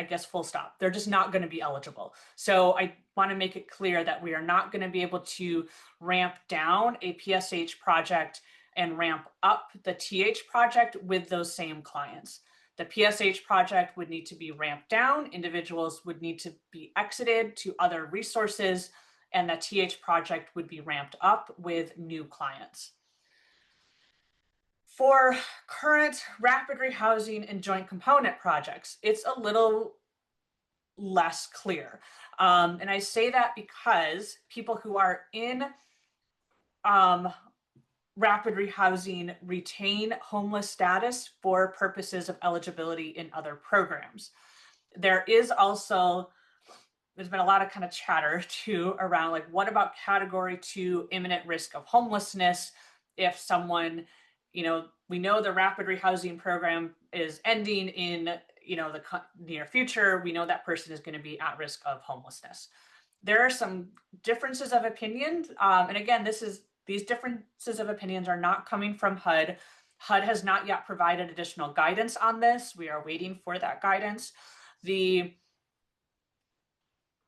guess full stop. They're just not going to be eligible. So I want to make it clear that we are not going to be able to ramp down a PSH project and ramp up the TH project with those same clients. The PSH project would need to be ramped down. Individuals would need to be exited to other resources, and the TH project would be ramped up with new clients. For current rapid rehousing and joint component projects, it's a little less clear. And I say that because people who are in rapid rehousing retain homeless status for purposes of eligibility in other programs. There's been a lot of kind of chatter too around, like, what about category 2 imminent risk of homelessness? If someone, we know the rapid rehousing program is ending in, the near future, we know that person is going to be at risk of homelessness. There are some differences of opinion. And again, these differences of opinions are not coming from HUD. HUD has not yet provided additional guidance on this. We are waiting for that guidance. The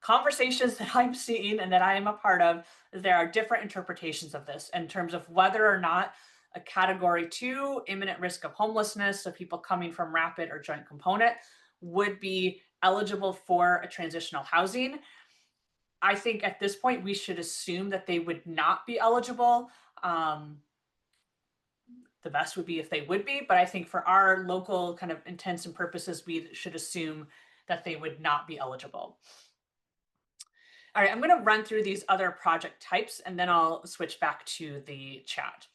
conversations that I'm seeing and that I am a part of, there are different interpretations of this in terms of whether or not a category 2 imminent risk of homelessness, so people coming from rapid or joint component, would be eligible for a transitional housing. I think at this point, we should assume that they would not be eligible. the best would be if they would be, but I think for our local kind of intents and purposes, we should assume that they would not be eligible. All right, I'm going to run through these other project types and then I'll switch back to the chat.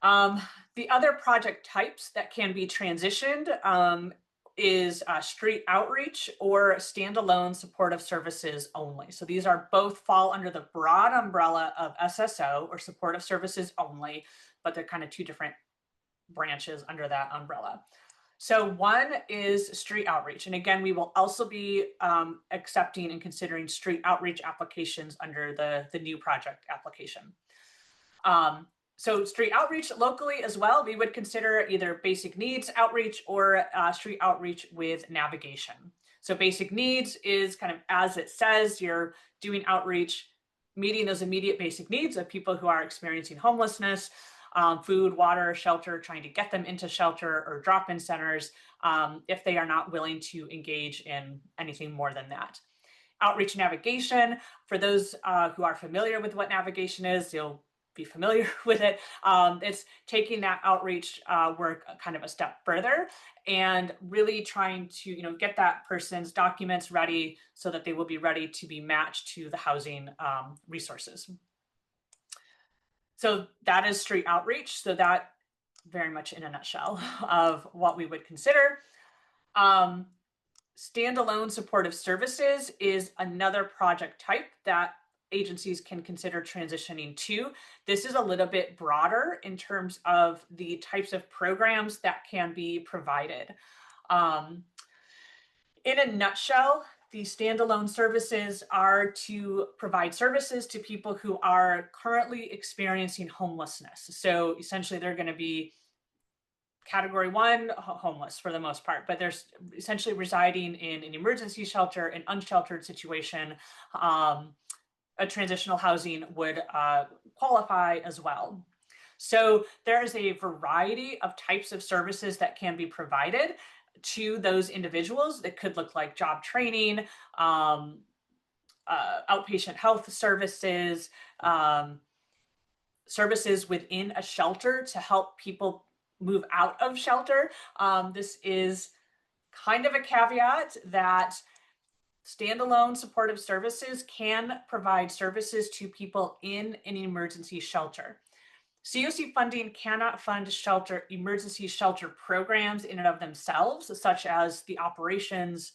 The other project types that can be transitioned is street outreach or standalone supportive services only. So these are both fall under the broad umbrella of SSO or supportive services only, but they're kind of two different branches under that umbrella. So one is street outreach. And again, we will also be accepting and considering street outreach applications under the new project application. So street outreach locally as well, we would consider either basic needs outreach or street outreach with navigation. So basic needs is kind of, as it says, you're doing outreach, meeting those immediate basic needs of people who are experiencing homelessness, food, water, shelter, trying to get them into shelter or drop-in centers if they are not willing to engage in anything more than that. Outreach navigation, for those who are familiar with what navigation is, you'll be familiar with it. It's taking that outreach work kind of a step further and really trying to get that person's documents ready so that they will be ready to be matched to the housing resources. So that is street outreach. So that very much in a nutshell of what we would consider. Standalone supportive services is another project type that agencies can consider transitioning to. This is a little bit broader in terms of the types of programs that can be provided. In a nutshell, the standalone services are to provide services to people who are currently experiencing homelessness. So essentially they're going to be category 1 homeless for the most part, but they're essentially residing in an emergency shelter, an unsheltered situation. A transitional housing would qualify as well. So there is a variety of types of services that can be provided to those individuals. That could look like job training, outpatient health services, services within a shelter to help people move out of shelter. This is kind of a caveat that standalone supportive services can provide services to people in an emergency shelter. CoC funding cannot fund emergency shelter programs in and of themselves, such as the operations,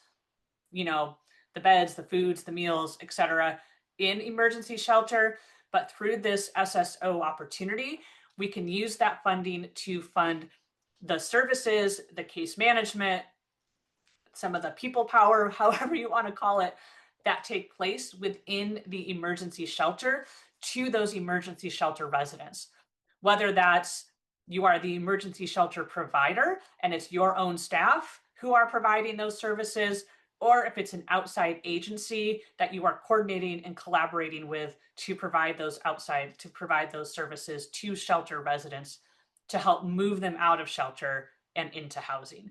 the beds, the foods, the meals, etc., in emergency shelter. But through this SSO opportunity, we can use that funding to fund the services, the case management, some of the people power, however you want to call it, that take place within the emergency shelter to those emergency shelter residents. Whether that's you are the emergency shelter provider and it's your own staff who are providing those services, or if it's an outside agency that you are coordinating and collaborating with to provide those services to shelter residents to help move them out of shelter and into housing.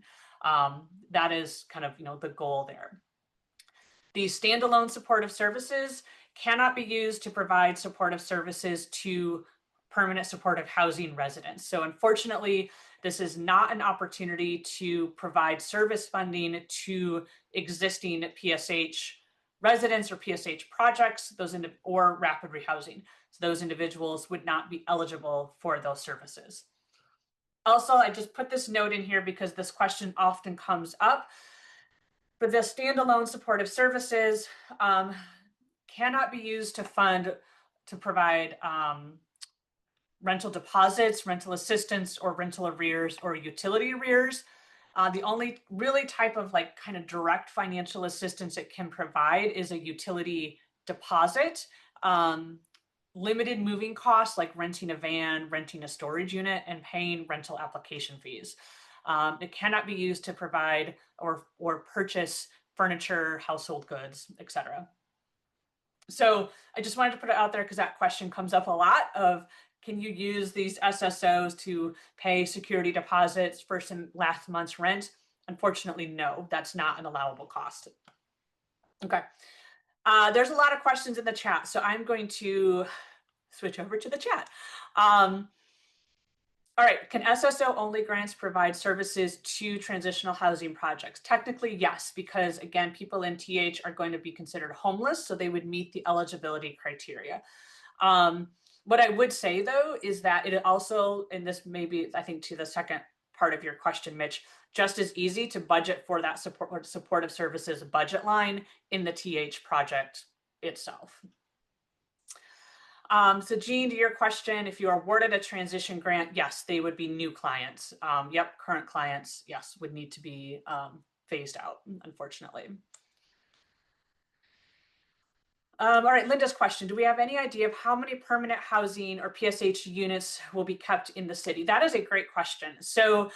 That is kind of the goal there. These standalone supportive services cannot be used to provide supportive services to permanent supportive housing residents. So unfortunately, this is not an opportunity to provide service funding to existing PSH residents or PSH projects, or rapid rehousing. So those individuals would not be eligible for those services. Also, I just put this note in here because this question often comes up. But the standalone supportive services cannot be used to provide rental deposits, rental assistance, or rental arrears or utility arrears. The only really type of kind of direct financial assistance it can provide is a utility deposit. Limited moving costs like renting a van, renting a storage unit, and paying rental application fees. It cannot be used to provide or purchase furniture, household goods, etc. So I just wanted to put it out there because that question comes up a lot of, can you use these SSOs to pay security deposits for some last month's rent? Unfortunately, no, that's not an allowable cost. Okay. There's a lot of questions in the chat, so I'm going to switch over to the chat. All All right, can SSO only grants provide services to transitional housing projects? Technically, yes, because again, people in TH are going to be considered homeless, so they would meet the eligibility criteria. What I would say though, is that it also, and this may be, I think, to the second part of your question, Mitch, just as easy to budget for that supportive services budget line in the TH project itself. So Jean, to your question, if you are awarded a transition grant, yes, they would be new clients. Yep, current clients, yes, would need to be phased out, unfortunately. All right, Linda's question, do we have any idea of how many permanent housing or PSH units will be kept in the city? That is a great question. So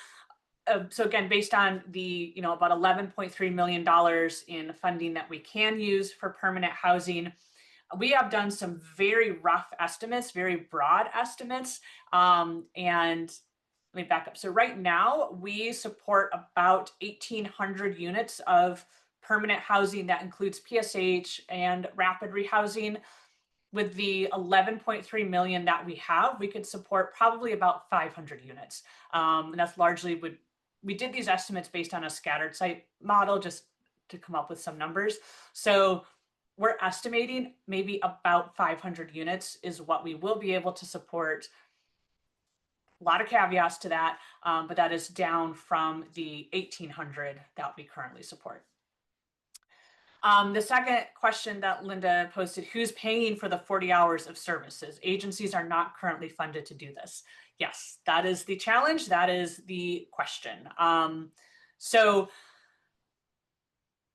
again, based on the, about $11.3 million in funding that we can use for permanent housing, we have done some very rough estimates, very broad estimates. And let me back up. So right now we support about 1,800 units of permanent housing that includes PSH and rapid rehousing. With the 11.3 million that we have, we could support probably about 500 units. And that's largely we did these estimates based on a scattered site model just to come up with some numbers. So we're estimating maybe about 500 units is what we will be able to support. A lot of caveats to that, but that is down from the 1,800 that we currently support. The second question that Linda posted, who's paying for the 40 hours of services? Agencies are not currently funded to do this. Yes, that is the challenge. That is the question. So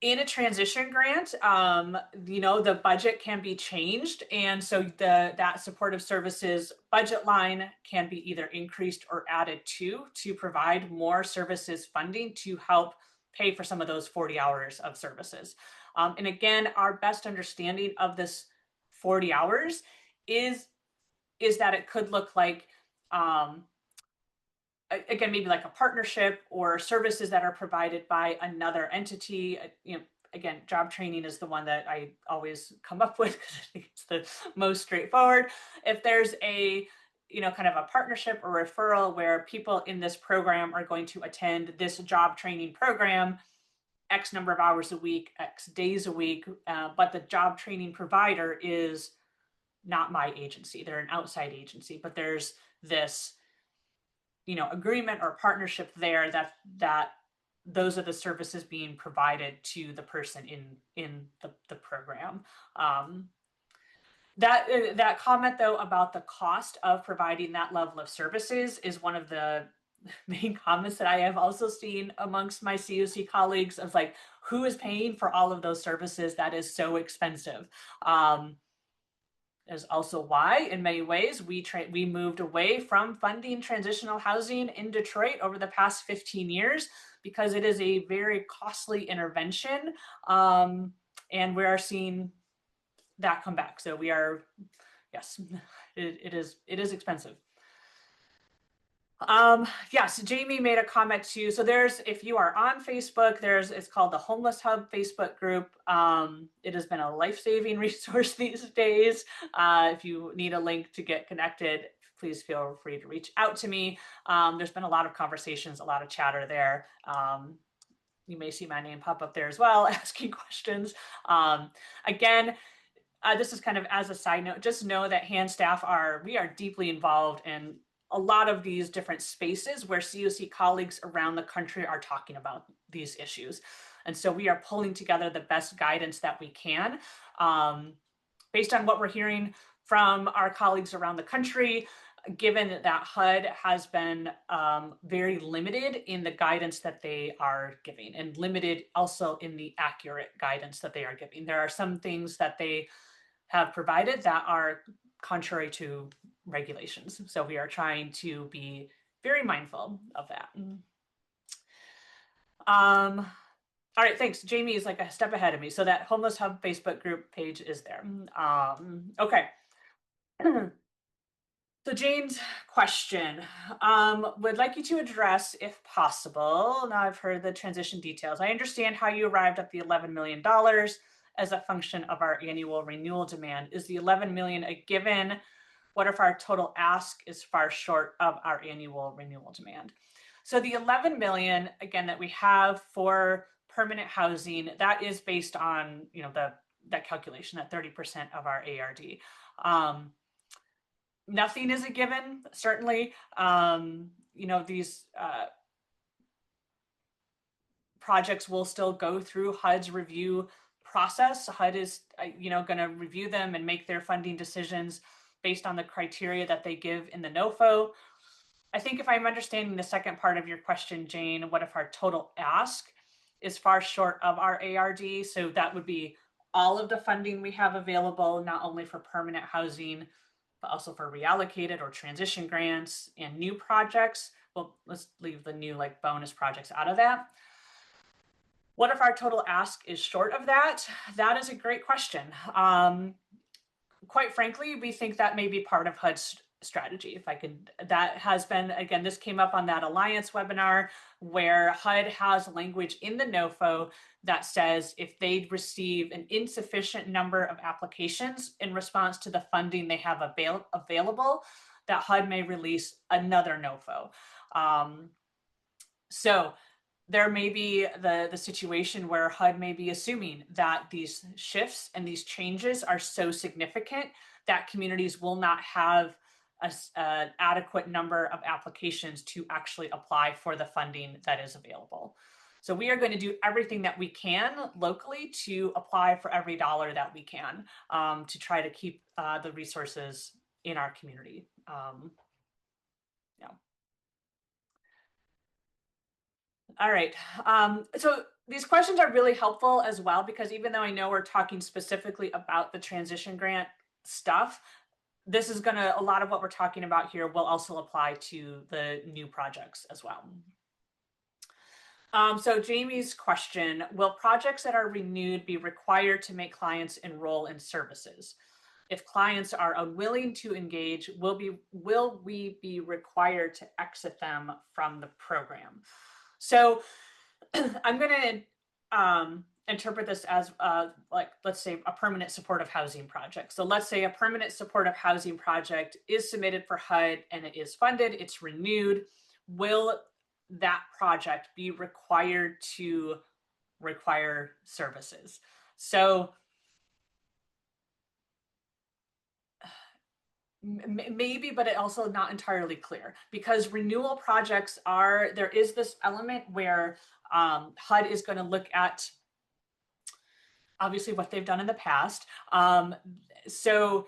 in a transition grant, the budget can be changed. And so that supportive services budget line can be either increased or added to provide more services funding to help pay for some of those 40 hours of services. And again, our best understanding of this 40 hours is that it could look like, again, maybe like a partnership or services that are provided by another entity. Again, job training is the one that I always come up with because I think it's the most straightforward. If there's a, kind of a partnership or referral where people in this program are going to attend this job training program, X number of hours a week, X days a week, but the job training provider is not my agency. They're an outside agency, but there's this agreement or partnership there that those are the services being provided to the person in the program. That comment though about the cost of providing that level of services is one of the main comments that I have also seen amongst my CoC colleagues of like, who is paying for all of those services? That is so expensive. Is also why, in many ways, we moved away from funding transitional housing in Detroit over the past 15 years because it is a very costly intervention, and we are seeing that come back. So we are, yes, it is expensive. Yes, Jamie made a comment too. So if you are on Facebook, it's called the Homeless Hub Facebook group. It has been a life-saving resource these days. If you need a link to get connected, please feel free to reach out to me. There's been a lot of conversations, a lot of chatter there. You may see my name pop up there as well, asking questions. Again, this is kind of as a side note, just know that hand staff we are deeply involved in a lot of these different spaces where CoC colleagues around the country are talking about these issues. And so we are pulling together the best guidance that we can. Based on what we're hearing from our colleagues around the country, given that HUD has been very limited in the guidance that they are giving and limited also in the accurate guidance that they are giving. There are some things that they have provided that are contrary to regulations. So we are trying to be very mindful of that. All right, thanks. Jamie is like a step ahead of me. So that Homeless Hub Facebook group page is there. Okay. So Jane's question, would like you to address, if possible, now I've heard the transition details. I understand how you arrived at the $11 million as a function of our annual renewal demand. Is the 11 million a given What if our total ask is far short of our annual renewal demand? So the 11 million, again, that we have for permanent housing, that is based on, that calculation, that 30% of our ARD. Nothing is a given, certainly. These projects will still go through HUD's review process. HUD is, going to review them and make their funding decisions based on the criteria that they give in the NOFO. I think if I'm understanding the second part of your question, Jane, what if our total ask is far short of our ARD? So that would be all of the funding we have available, not only for permanent housing, but also for reallocated or transition grants and new projects. Well, let's leave the new bonus projects out of that. What if our total ask is short of that? That is a great question. Quite frankly, we think that may be part of HUD's strategy. That has been, again, this came up on that Alliance webinar where HUD has language in the NOFO that says if they receive an insufficient number of applications in response to the funding they have available, that HUD may release another NOFO. So there may be the situation where HUD may be assuming that these shifts and these changes are so significant that communities will not have an adequate number of applications to actually apply for the funding that is available. So we are going to do everything that we can locally to apply for every dollar that we can to try to keep the resources in our community. All right. So these questions are really helpful as well, because even though I know we're talking specifically about the transition grant stuff, this is a lot of what we're talking about here will also apply to the new projects as well. So Jamie's question, will projects that are renewed be required to make clients enroll in services? If clients are unwilling to engage, will we be required to exit them from the program? So I'm going to interpret this as let's say a permanent supportive housing project. So let's say a permanent supportive housing project is submitted for HUD and it is funded, it's renewed. Will that project be required to require services? So maybe, but it also not entirely clear, because renewal projects there is this element where HUD is going to look at obviously what they've done in the past. So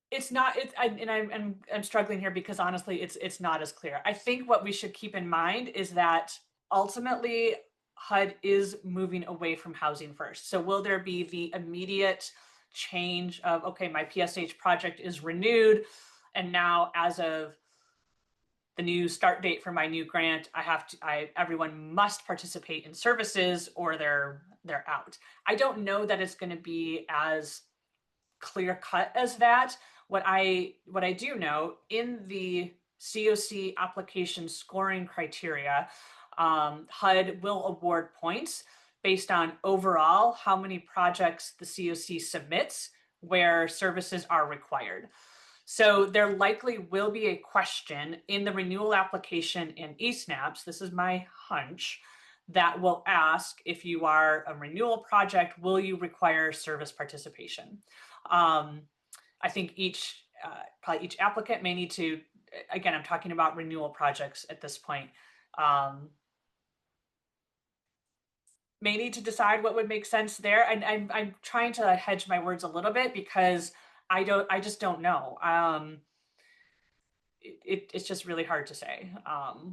it's not, I'm struggling here because honestly, it's not as clear. I think what we should keep in mind is that ultimately HUD is moving away from housing first. So will there be the immediate change of, okay, my PSH project is renewed, and now as of the new start date for my new grant, everyone must participate in services or they're out. I don't know that it's going to be as clear cut as that. What I do know, in the CoC application scoring criteria, HUD will award points based on overall how many projects the CoC submits where services are required. So there likely will be a question in the renewal application in eSNAPs, this is my hunch, that will ask, if you are a renewal project, will you require service participation? I think probably each applicant may need to, again, I'm talking about renewal projects at this point, may need to decide what would make sense there. And I'm trying to hedge my words a little bit because I just don't know. It's just really hard to say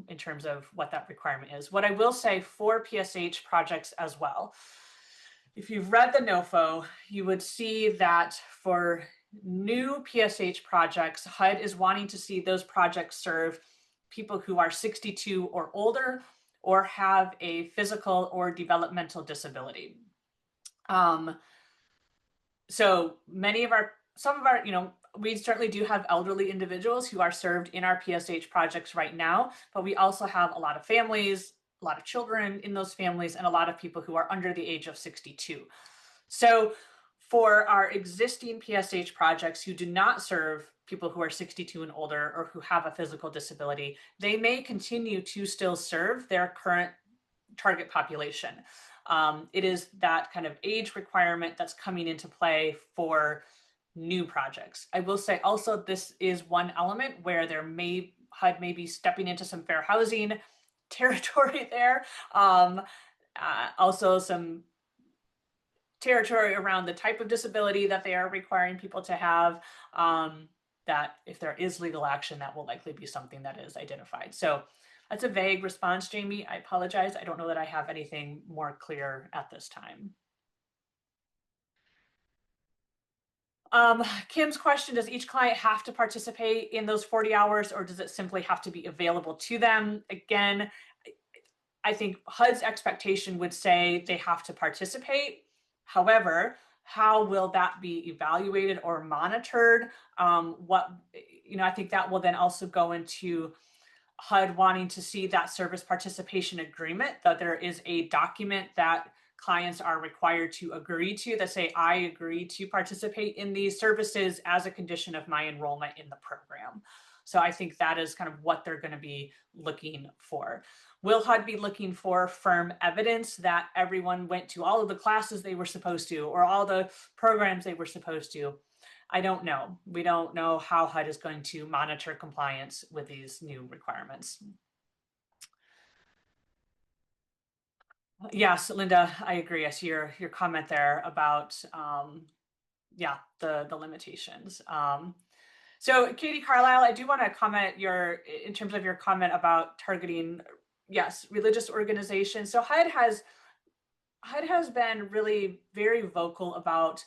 in terms of what that requirement is. What I will say for PSH projects as well, if you've read the NOFO, you would see that for new PSH projects, HUD is wanting to see those projects serve people who are 62 or older or have a physical or developmental disability. So some of our, we certainly do have elderly individuals who are served in our PSH projects right now, but we also have a lot of families, a lot of children in those families, and a lot of people who are under the age of 62. So For our existing PSH projects who do not serve people who are 62 and older or who have a physical disability, they may continue to still serve their current target population. It is that kind of age requirement that's coming into play for new projects. I will say also this is one element where HUD may be stepping into some fair housing territory there. Also some territory around the type of disability that they are requiring people to have, that if there is legal action, that will likely be something that is identified. So that's a vague response, Jamie. I apologize. I don't know that I have anything more clear at this time. Kim's question, does each client have to participate in those 40 hours or does it simply have to be available to them? Again, I think HUD's expectation would say they have to participate. However, how will that be evaluated or monitored? I think that will then also go into HUD wanting to see that service participation agreement, that there is a document that clients are required to agree to that say, I agree to participate in these services as a condition of my enrollment in the program. So I think that is kind of what they're going to be looking for. Will HUD be looking for firm evidence that everyone went to all of the classes they were supposed to or all the programs they were supposed to? I don't know. We don't know how HUD is going to monitor compliance with these new requirements. Yes, Linda, I agree. I see your comment there about the limitations. So Katie Carlisle, I do want to comment in terms of your comment about targeting, yes, religious organizations. So HUD has been really very vocal about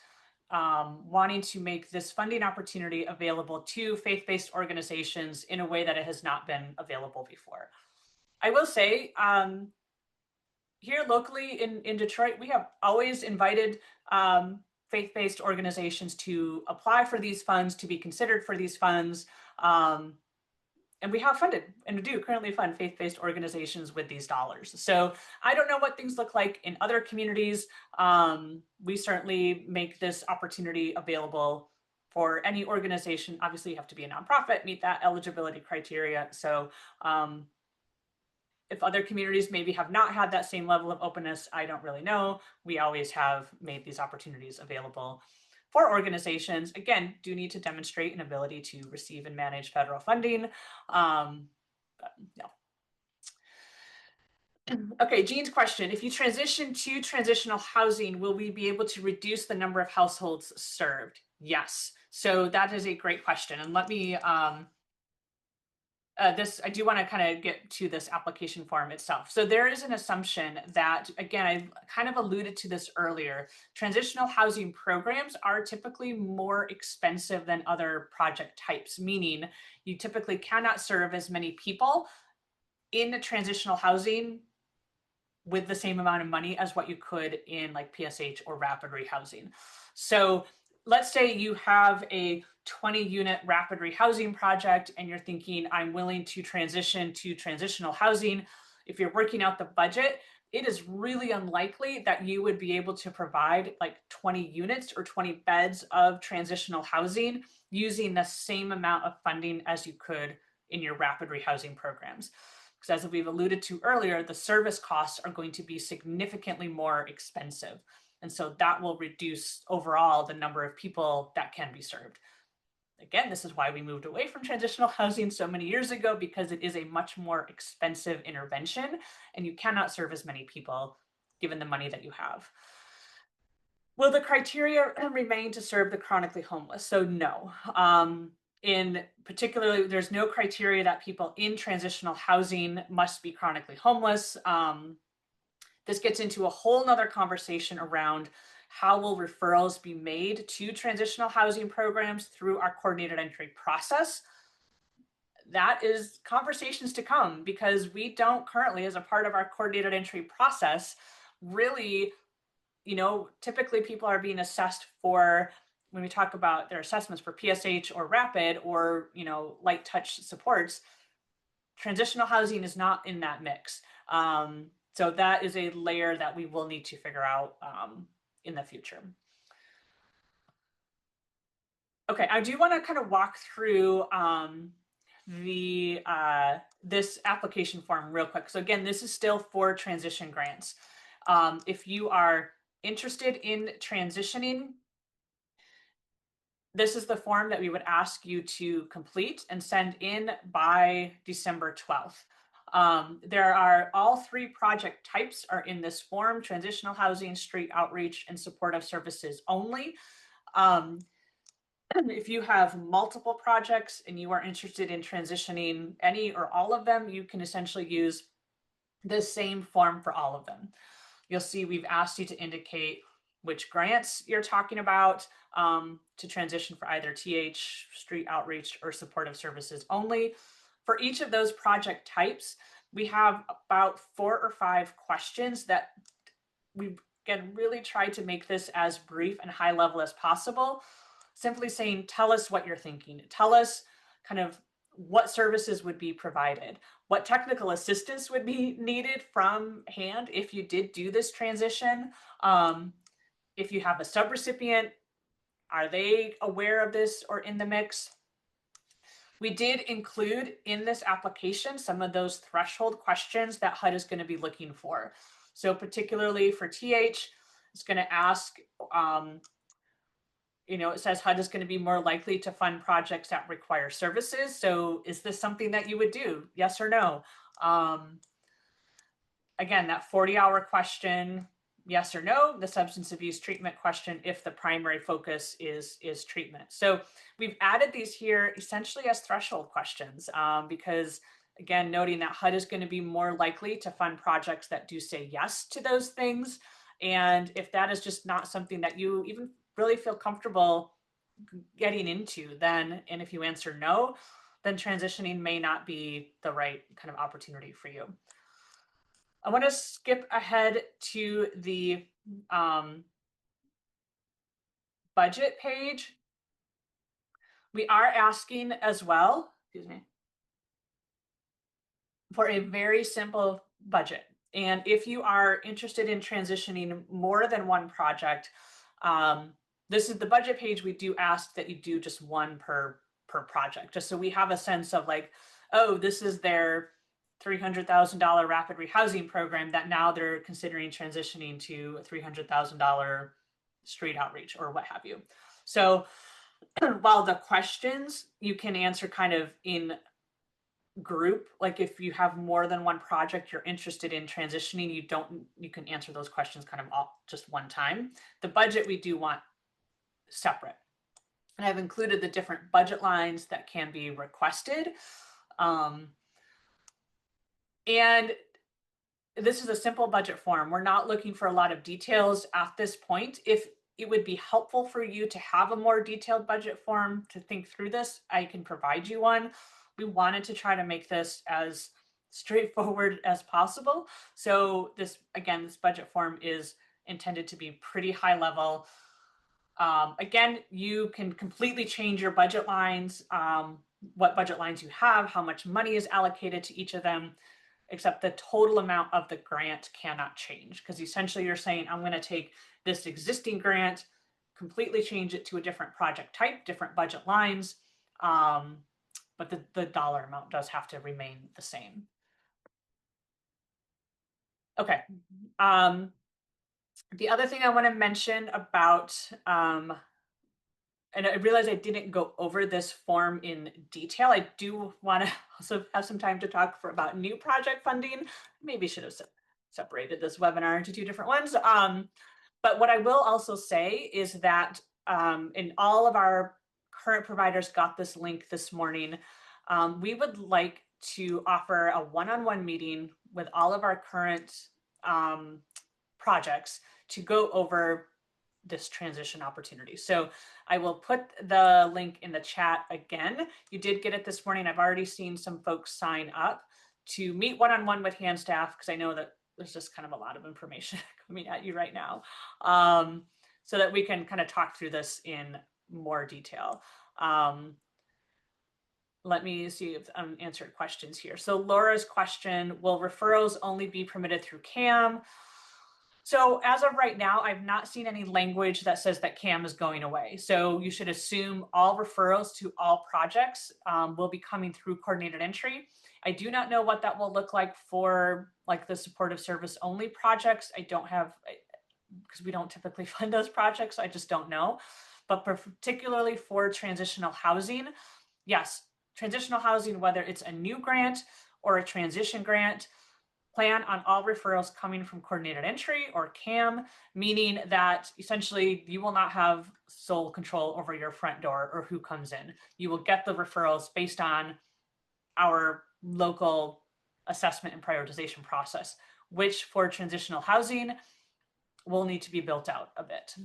wanting to make this funding opportunity available to faith-based organizations in a way that it has not been available before. I will say, here locally in Detroit, we have always invited faith-based organizations to apply for these funds, to be considered for these funds. And we have funded and do currently fund faith-based organizations with these dollars. So I don't know what things look like in other communities. We certainly make this opportunity available for any organization. Obviously, you have to be a nonprofit, meet that eligibility criteria. So if other communities maybe have not had that same level of openness, I don't really know. We always have made these opportunities available for organizations. Again, do need to demonstrate an ability to receive and manage federal funding. Okay, Jean's question, if you transition to transitional housing, will we be able to reduce the number of households served? Yes, so that is a great question. And let me, I do want to kind of get to this application form itself. So there is an assumption that, again, I kind of alluded to this earlier, transitional housing programs are typically more expensive than other project types, meaning you typically cannot serve as many people in transitional housing with the same amount of money as what you could in like PSH or rapid rehousing. So let's say you have a 20-unit rapid rehousing project and you're thinking, I'm willing to transition to transitional housing. If you're working out the budget, it is really unlikely that you would be able to provide like 20 units or 20 beds of transitional housing using the same amount of funding as you could in your rapid rehousing programs. Because as we've alluded to earlier, the service costs are going to be significantly more expensive. And so that will reduce overall the number of people that can be served. Again, this is why we moved away from transitional housing so many years ago, because it is a much more expensive intervention and you cannot serve as many people given the money that you have. Will the criteria remain to serve the chronically homeless? So no. In particularly, there's no criteria that people in transitional housing must be chronically homeless. This gets into a whole nother conversation around how will referrals be made to transitional housing programs through our coordinated entry process. That is conversations to come, because we don't currently, as a part of our coordinated entry process, really, typically people are being assessed for, when we talk about their assessments for PSH or rapid or, light touch supports, transitional housing is not in that mix. So that is a layer that we will need to figure out in the future. Okay, I do want to kind of walk through this application form real quick. So again, this is still for transition grants. If you are interested in transitioning, this is the form that we would ask you to complete and send in by December 12th. There are all 3 project types are in this form: transitional housing, street outreach, and supportive services only. If you have multiple projects and you are interested in transitioning any or all of them, you can essentially use the same form for all of them. You'll see we've asked you to indicate which grants you're talking about to transition for either TH, street outreach, or supportive services only. For each of those project types, we have about 4 or 5 questions that we again really try to make this as brief and high level as possible. Simply saying, tell us what you're thinking. Tell us kind of what services would be provided, what technical assistance would be needed from hand if you did do this transition. If you have a subrecipient, are they aware of this or in the mix? We did include in this application some of those threshold questions that HUD is going to be looking for. So particularly for TH, it's going to ask, it says HUD is going to be more likely to fund projects that require services. So is this something that you would do? Yes or no? Again, that 40-hour question, yes or no. The substance abuse treatment question, if the primary focus is treatment. So we've added these here essentially as threshold questions because, again, noting that HUD is going to be more likely to fund projects that do say yes to those things. And if that is just not something that you even really feel comfortable getting into, then, and if you answer no, then transitioning may not be the right kind of opportunity for you. I want to skip ahead to the budget page. We are asking as well, for a very simple budget. And if you are interested in transitioning more than one project, this is the budget page. We do ask that you do just one per project, just so we have a sense of like, oh, this is their $300,000 rapid rehousing program that now they're considering transitioning to a $300,000 street outreach or what have you. So while the questions you can answer kind of in group, like if you have more than one project you're interested in transitioning, you can answer those questions kind of all just one time. The budget we do want separate, and I've included the different budget lines that can be requested. And this is a simple budget form. We're not looking for a lot of details at this point. If it would be helpful for you to have a more detailed budget form to think through this, I can provide you one. We wanted to try to make this as straightforward as possible. So this, again, this budget form is intended to be pretty high level. Again, you can completely change your budget lines, what budget lines you have, how much money is allocated to each of them, except the total amount of the grant cannot change, because essentially you're saying, I'm going to take this existing grant, completely change it to a different project type, different budget lines, but the dollar amount does have to remain the same. Okay. The other thing I want to mention about, and I realize I didn't go over this form in detail. I do want to also have some time to talk about new project funding. Maybe should have separated this webinar into 2 different ones. But what I will also say is that in all of our current providers got this link this morning. We would like to offer a one-on-one meeting with all of our current projects to go over this transition opportunity. So I will put the link in the chat again. You did get it this morning. I've already seen some folks sign up to meet one-on-one with hand staff, because I know that there's just kind of a lot of information coming at you right now, so that we can kind of talk through this in more detail. Let me see if answered questions here. So Laura's question, will referrals only be permitted through CAM? So as of right now, I've not seen any language that says that CAM is going away. So you should assume all referrals to all projects will be coming through coordinated entry. I do not know what that will look like for like the supportive service only projects. I don't have, because we don't typically fund those projects, so I just don't know. But particularly for transitional housing, yes, transitional housing, whether it's a new grant or a transition grant, plan on all referrals coming from coordinated entry or CAM, meaning that essentially you will not have sole control over your front door or who comes in. You will get the referrals based on our local assessment and prioritization process, which for transitional housing will need to be built out a bit.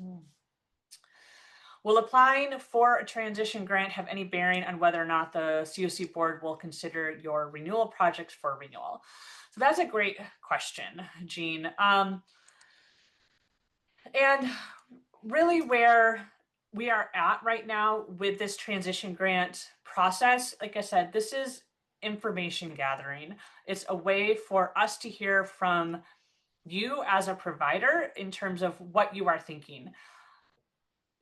Will applying for a transition grant have any bearing on whether or not the CoC board will consider your renewal projects for renewal? So that's a great question, Jean. And really where we are at right now with this transition grant process, like I said, this is information gathering. It's a way for us to hear from you as a provider in terms of what you are thinking.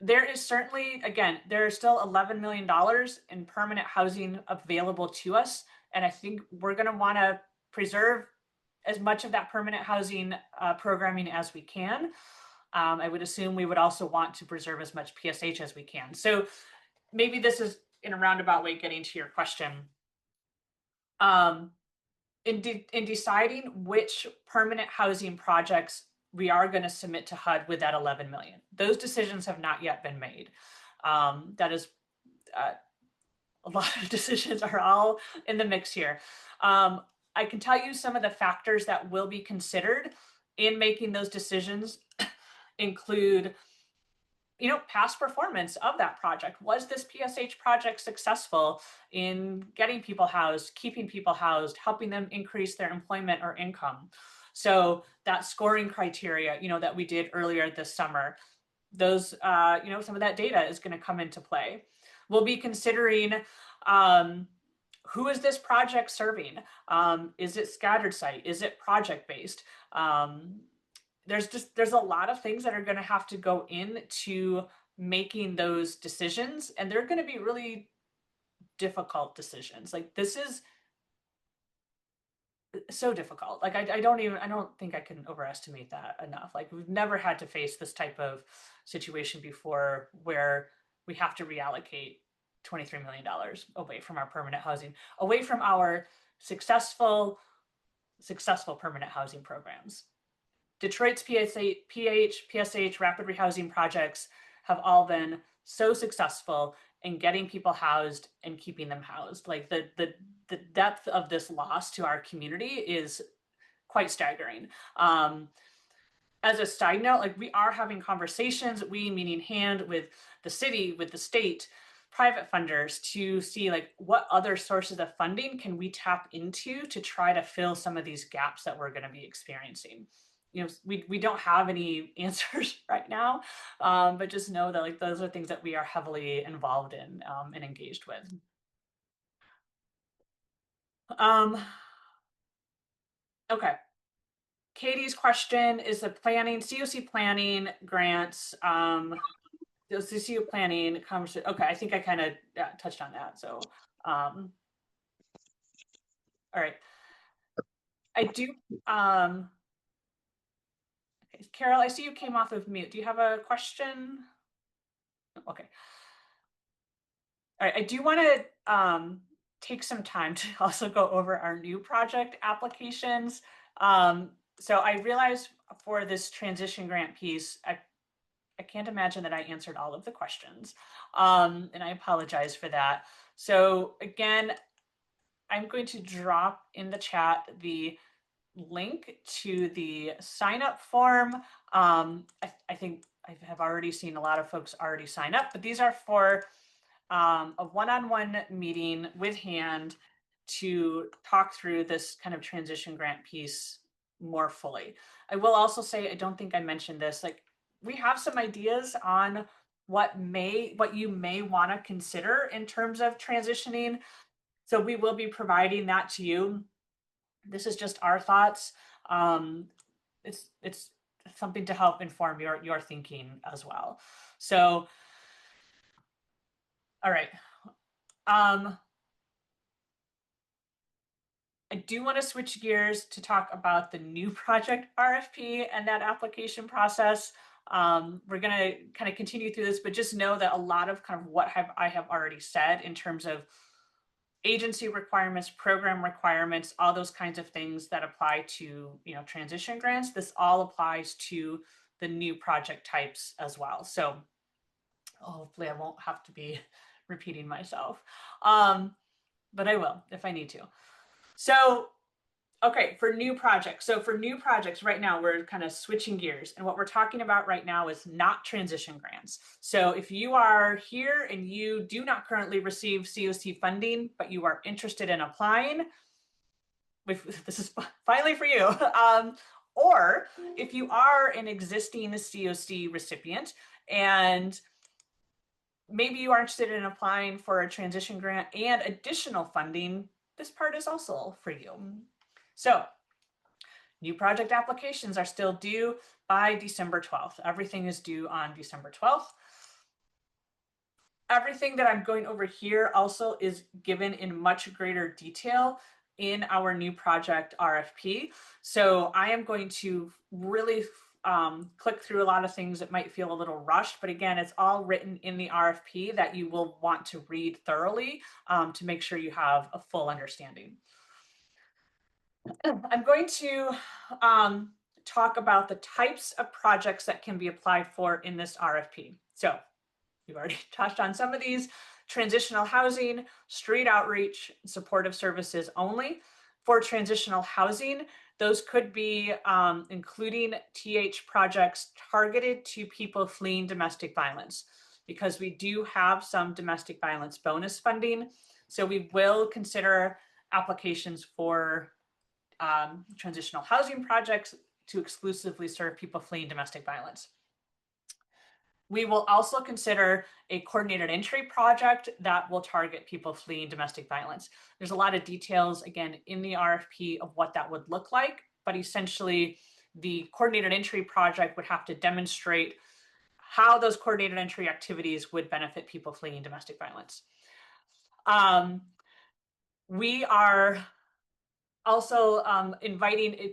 There is certainly, again, there is still $11 million in permanent housing available to us. And I think we're going to want to preserve as much of that permanent housing programming as we can. I would assume we would also want to preserve as much PSH as we can. So maybe this is in a roundabout way getting to your question. In deciding which permanent housing projects we are going to submit to HUD with that 11 million. Those decisions have not yet been made. That is a lot of decisions are all in the mix here. I can tell you some of the factors that will be considered in making those decisions include, past performance of that project. Was this PSH project successful in getting people housed, keeping people housed, helping them increase their employment or income? So that scoring criteria, that we did earlier this summer, those, some of that data is going to come into play. We'll be considering who is this project serving? Is it scattered site? Is it project-based? There's a lot of things that are going to have to go into making those decisions, and they're going to be really difficult decisions. Like, this is so difficult. Like, I don't think I can overestimate that enough. Like, we've never had to face this type of situation before where we have to reallocate $23 million away from our permanent housing, away from our successful permanent housing programs. Detroit's PSH rapid rehousing projects have all been so successful in getting people housed and keeping them housed. Like, the depth of this loss to our community is quite staggering. As a side note, like, we are having conversations, we meaning HAND, with the city, with the state, private funders, to see like what other sources of funding can we tap into to try to fill some of these gaps that we're going to be experiencing. We don't have any answers right now, but just know that like those are things that we are heavily involved in and engaged with. Okay. Katie's question is the CoC planning grants, the CCU planning conversation. Okay, I think I kind of touched on that. So, all right. I do, okay, Carol, I see you came off of mute. Do you have a question? Okay. All right, I do want to take some time to also go over our new project applications. So I realized for this transition grant piece, I can't imagine that I answered all of the questions, and I apologize for that. So again, I'm going to drop in the chat the link to the sign up form. I think I have already seen a lot of folks already sign up, but these are for a one-on-one meeting with HAND to talk through this kind of transition grant piece more fully. I will also say, I don't think I mentioned this, like, we have some ideas on what you may want to consider in terms of transitioning. So we will be providing that to you. This is just our thoughts. It's something to help inform your thinking as well. So, all right. I do want to switch gears to talk about the new project RFP and that application process. We're going to kind of continue through this, but just know that a lot of kind of what I have already said in terms of agency requirements, program requirements, all those kinds of things that apply to, transition grants, this all applies to the new project types as well. So hopefully I won't have to be repeating myself, but I will if I need to. So, okay, for new projects. So for new projects right now, we're kind of switching gears. And what we're talking about right now is not transition grants. So if you are here and you do not currently receive CoC funding, but you are interested in applying, this is finally for you. Or if you are an existing CoC recipient and maybe you are interested in applying for a transition grant and additional funding, this part is also for you. So new project applications are still due by December 12th. Everything is due on December 12th. Everything that I'm going over here also is given in much greater detail in our new project RFP. So I am going to really click through a lot of things that might feel a little rushed, but again, it's all written in the RFP that you will want to read thoroughly to make sure you have a full understanding. I'm going to talk about the types of projects that can be applied for in this RFP. So we've already touched on some of these: transitional housing, street outreach, supportive services only. For transitional housing, those could be including TH projects targeted to people fleeing domestic violence, because we do have some domestic violence bonus funding. So we will consider applications for transitional housing projects to exclusively serve people fleeing domestic violence. We will also consider a coordinated entry project that will target people fleeing domestic violence. There's a lot of details, again, in the RFP of what that would look like, but essentially the coordinated entry project would have to demonstrate how those coordinated entry activities would benefit people fleeing domestic violence. We are also inviting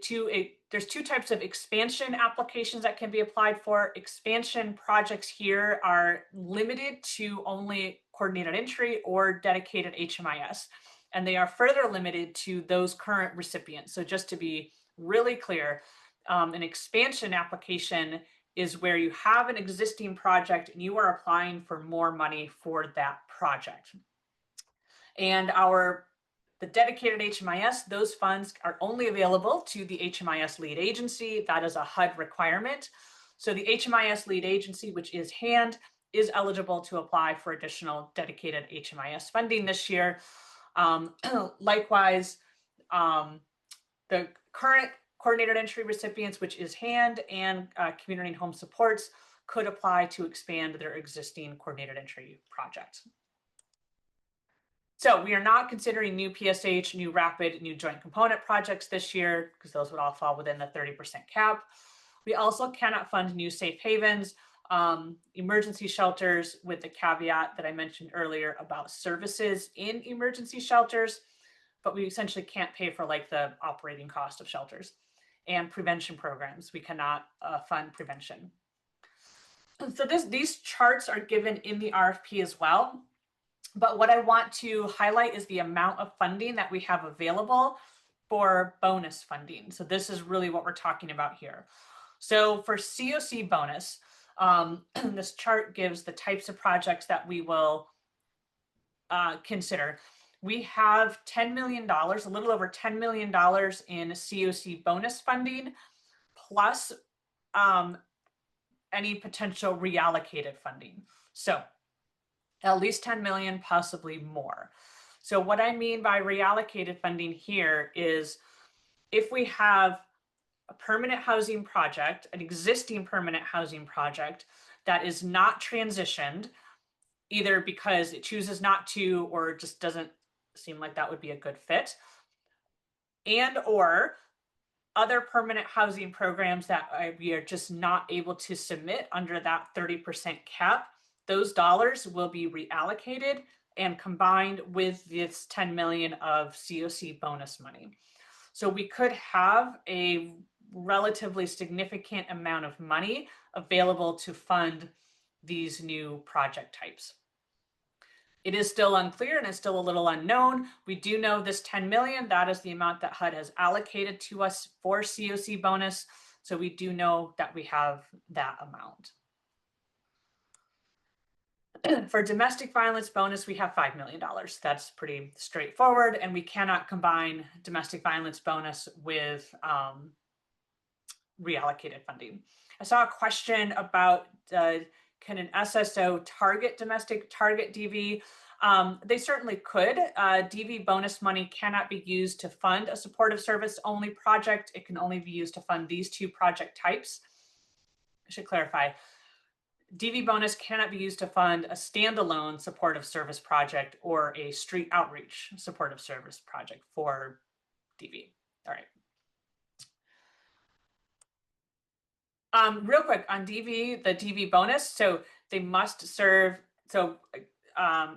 there's two types of expansion applications that can be applied for. Expansion projects here are limited to only coordinated entry or dedicated HMIS, and they are further limited to those current recipients. So just to be really clear, an expansion application is where you have an existing project and you are applying for more money for that project. And the dedicated HMIS, those funds are only available to the HMIS lead agency. That is a HUD requirement. So the HMIS lead agency, which is HAND, is eligible to apply for additional dedicated HMIS funding this year. Likewise, the current coordinated entry recipients, which is HAND, and community and home supports, could apply to expand their existing coordinated entry project. So we are not considering new PSH, new rapid, new joint component projects this year, because those would all fall within the 30% cap. We also cannot fund new safe havens, emergency shelters, with the caveat that I mentioned earlier about services in emergency shelters, but we essentially can't pay for like the operating cost of shelters. And prevention programs, we cannot fund prevention. So these charts are given in the RFP as well. But what I want to highlight is the amount of funding that we have available for bonus funding. So this is really what we're talking about here. So for CoC bonus, this chart gives the types of projects that we will consider. We have $10 million, a little over $10 million in CoC bonus funding, plus any potential reallocated funding. So at least 10 million, possibly more. So what I mean by reallocated funding here is if we have a permanent housing project, an existing permanent housing project that is not transitioned, either because it chooses not to or just doesn't seem like that would be a good fit, and or other permanent housing programs that we are just not able to submit under that 30% cap, those dollars will be reallocated and combined with this 10 million of CoC bonus money. So we could have a relatively significant amount of money available to fund these new project types. It is still unclear and it's still a little unknown. We do know this 10 million, that is the amount that HUD has allocated to us for CoC bonus. So we do know that we have that amount. For domestic violence bonus, we have $5 million. That's pretty straightforward, and we cannot combine domestic violence bonus with reallocated funding. I saw a question about can an SSO target domestic, target DV? They certainly could. DV bonus money cannot be used to fund a supportive service only project. It can only be used to fund these two project types. I should clarify. DV bonus cannot be used to fund a standalone supportive service project or a street outreach supportive service project for DV. All right. Real quick on DV, the DV bonus. So they must serve. So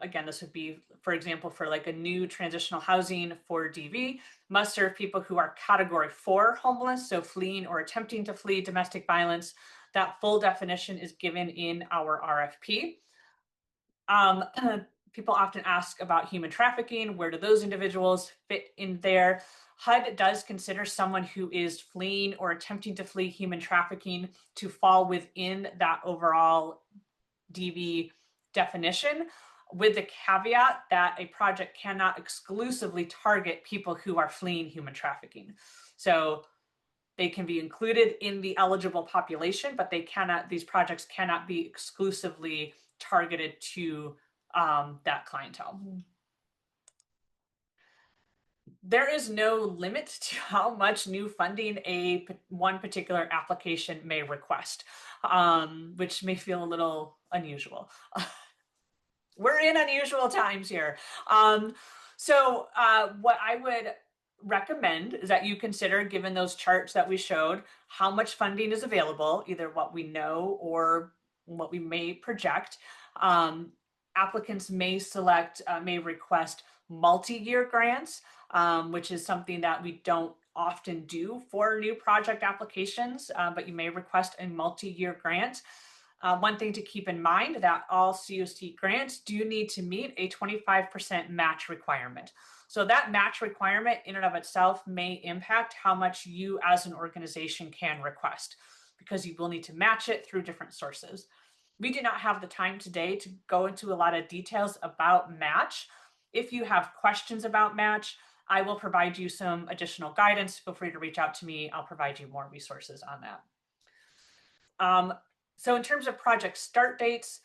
again, this would be, for example, for like a new transitional housing for DV, must serve people who are category 4 homeless, so fleeing or attempting to flee domestic violence. That full definition is given in our RFP. People often ask about human trafficking. Where do those individuals fit in there? HUD does consider someone who is fleeing or attempting to flee human trafficking to fall within that overall DV definition, with the caveat that a project cannot exclusively target people who are fleeing human trafficking. So they can be included in the eligible population, but they cannot, these projects cannot be exclusively targeted to that clientele. There is no limit to how much new funding one particular application may request, which may feel a little unusual. We're in unusual times here. So what I would recommend is that you consider, given those charts that we showed, how much funding is available, either what we know or what we may project. Applicants may request multi-year grants, which is something that we don't often do for new project applications, but you may request a multi-year grant. One thing to keep in mind that all CoC grants do need to meet a 25% match requirement. So that match requirement in and of itself may impact how much you as an organization can request, because you will need to match it through different sources. We do not have the time today to go into a lot of details about match. If you have questions about match, I will provide you some additional guidance. Feel free to reach out to me. I'll provide you more resources on that. So in terms of project start dates,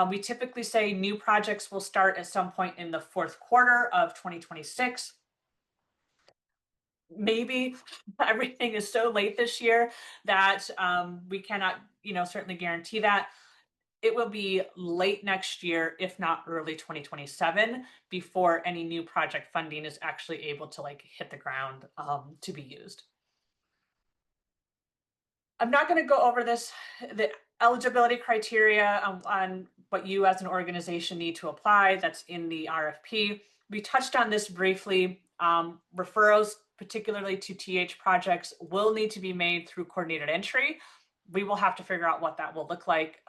we typically say new projects will start at some point in the fourth quarter of 2026. Maybe everything is so late this year that we cannot, certainly guarantee that. It will be late next year, if not early 2027, before any new project funding is actually able to hit the ground to be used. I'm not going to go over the eligibility criteria on what you as an organization need to apply. That's in the RFP. We touched on this briefly. Referrals, particularly to TH projects, will need to be made through coordinated entry. We will have to figure out what that will look like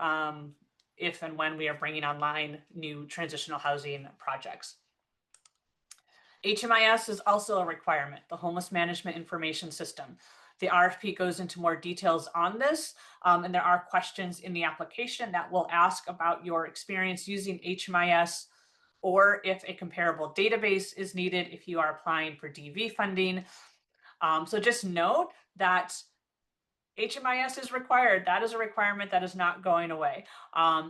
if and when we are bringing online new transitional housing projects. HMIS is also a requirement, the Homeless Management Information System. The RFP goes into more details on this, and there are questions in the application that will ask about your experience using HMIS, or if a comparable database is needed if you are applying for DV funding. So just note that HMIS is required. That is a requirement that is not going away.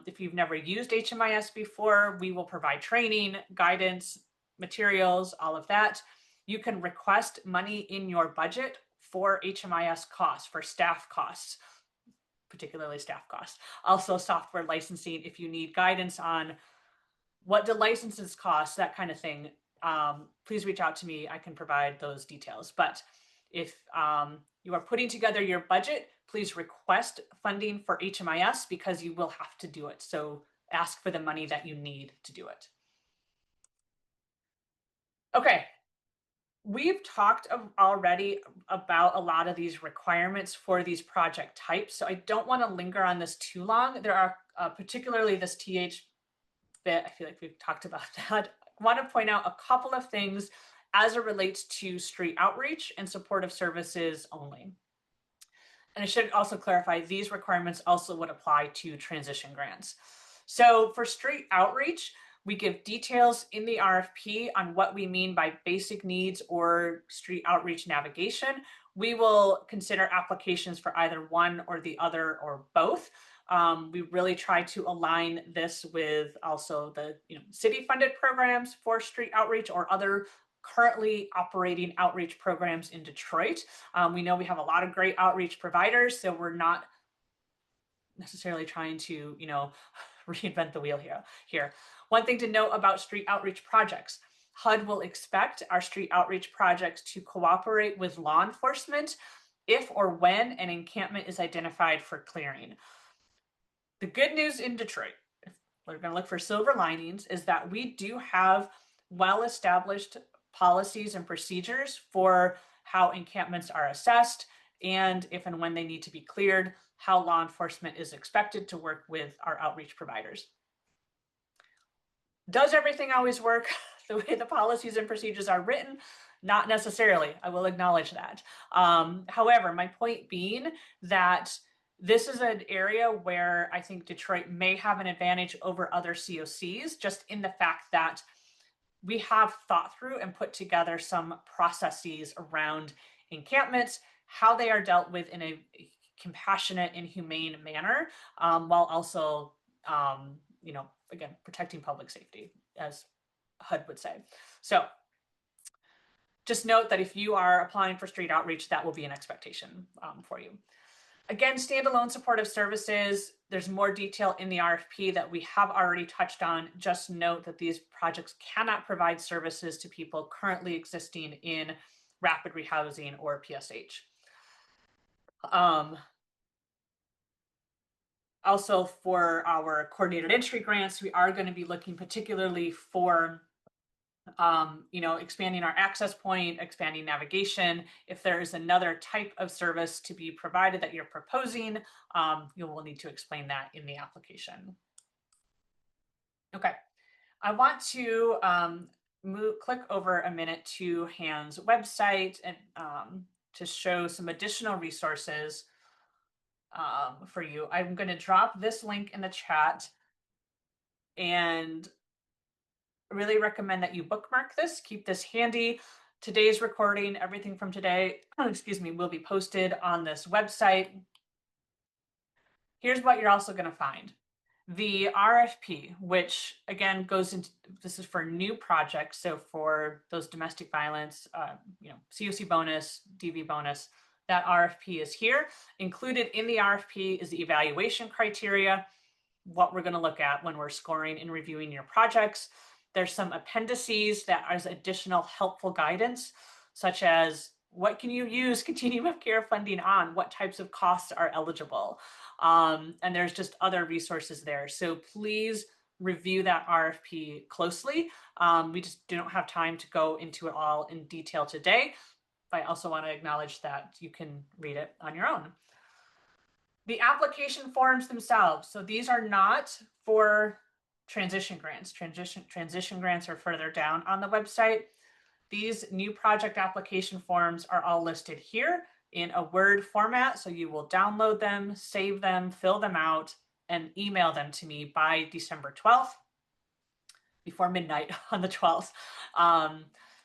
If you've never used HMIS before, we will provide training, guidance, materials, all of that. You can request money in your budget for HMIS costs, for staff costs, particularly staff costs. Also software licensing, if you need guidance on what the licenses cost, that kind of thing, please reach out to me. I can provide those details. But If you are putting together your budget, please request funding for HMIS because you will have to do it. So ask for the money that you need to do it. Okay, we've talked already about a lot of these requirements for these project types, so I don't want to linger on this too long. There are particularly this TH bit, I feel like we've talked about that. I want to point out a couple of things as it relates to street outreach and supportive services only. And I should also clarify, these requirements also would apply to transition grants. So for street outreach, we give details in the RFP on what we mean by basic needs or street outreach navigation. We will consider applications for either one or the other or both. We really try to align this with also the city-funded programs for street outreach or other currently operating outreach programs in Detroit. We know we have a lot of great outreach providers, so we're not necessarily trying to, reinvent the wheel here. One thing to note about street outreach projects, HUD will expect our street outreach projects to cooperate with law enforcement if or when an encampment is identified for clearing. The good news in Detroit, if we're going to look for silver linings, is that we do have well-established policies and procedures for how encampments are assessed and if and when they need to be cleared, how law enforcement is expected to work with our outreach providers. Does everything always work the way the policies and procedures are written? Not necessarily. I will acknowledge that. However, my point being that this is an area where I think Detroit may have an advantage over other CoCs, just in the fact that we have thought through and put together some processes around encampments, how they are dealt with in a compassionate and humane manner, while also, again, protecting public safety, as HUD would say. So just note that if you are applying for street outreach, that will be an expectation for you. Again, standalone supportive services, there's more detail in the RFP that we have already touched on. Just note that these projects cannot provide services to people currently existing in rapid rehousing or PSH. Also, for our coordinated entry grants, we are going to be looking particularly for expanding our access point, expanding navigation. If there is another type of service to be provided that you're proposing, you will need to explain that in the application. Okay, I want to click over a minute to Han's website and to show some additional resources for you. I'm going to drop this link in the chat and really recommend that you bookmark this, keep this handy. Today's recording, everything from today, will be posted on this website. Here's what you're also going to find. The RFP, which again goes into, this is for new projects. So for those domestic violence, CoC bonus, DV bonus, that RFP is here. Included in the RFP is the evaluation criteria, what we're going to look at when we're scoring and reviewing your projects. There's some appendices that are additional helpful guidance, such as what can you use continuum of care funding on? What types of costs are eligible? And there's just other resources there. So please review that RFP closely. We just don't have time to go into it all in detail today. But I also want to acknowledge that you can read it on your own. The application forms themselves. So these are not for transition grants. Transition grants are further down on the website. These new project application forms are all listed here in a Word format. So you will download them, save them, fill them out, and email them to me by December 12th, before midnight on the 12th.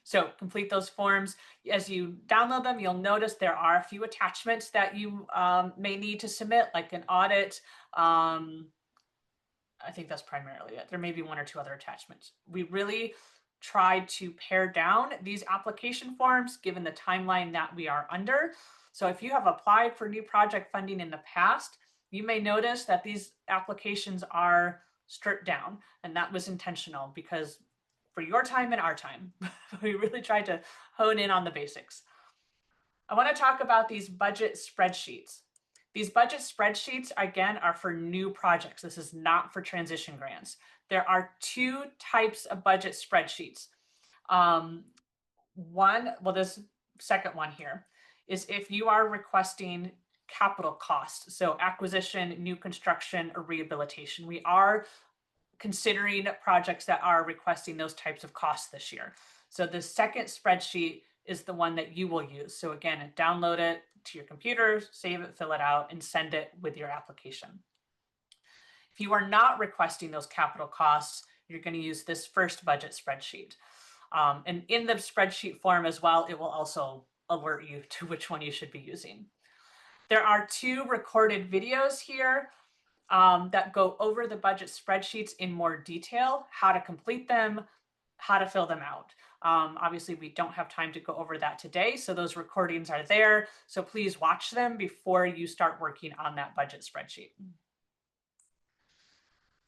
So complete those forms. As you download them, you'll notice there are a few attachments that you may need to submit, like an audit. I think that's primarily it. There may be one or two other attachments. We really tried to pare down these application forms given the timeline that we are under. So if you have applied for new project funding in the past, you may notice that these applications are stripped down, and that was intentional because for your time and our time, we really tried to hone in on the basics. I want to talk about these budget spreadsheets. These budget spreadsheets, again, are for new projects. This is not for transition grants. There are two types of budget spreadsheets. This second one here is if you are requesting capital costs, so acquisition, new construction, or rehabilitation. We are considering projects that are requesting those types of costs this year. So the second spreadsheet is the one that you will use. So again, download it to your computer, save it, fill it out, and send it with your application. If you are not requesting those capital costs, you're going to use this first budget spreadsheet. And in the spreadsheet form as well, it will also alert you to which one you should be using. There are two recorded videos here that go over the budget spreadsheets in more detail, how to complete them, how to fill them out. Obviously, we don't have time to go over that today, so those recordings are there. So please watch them before you start working on that budget spreadsheet.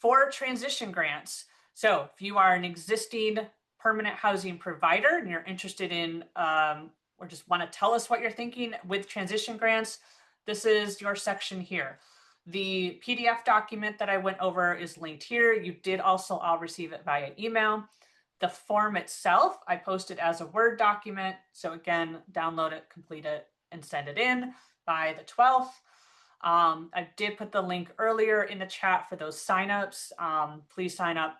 For transition grants, so if you are an existing permanent housing provider and you're interested in or just want to tell us what you're thinking with transition grants, this is your section here. The PDF document that I went over is linked here. You did also all receive it via email. The form itself, I posted as a Word document. So again, download it, complete it, and send it in by the 12th. I did put the link earlier in the chat for those signups. Please sign up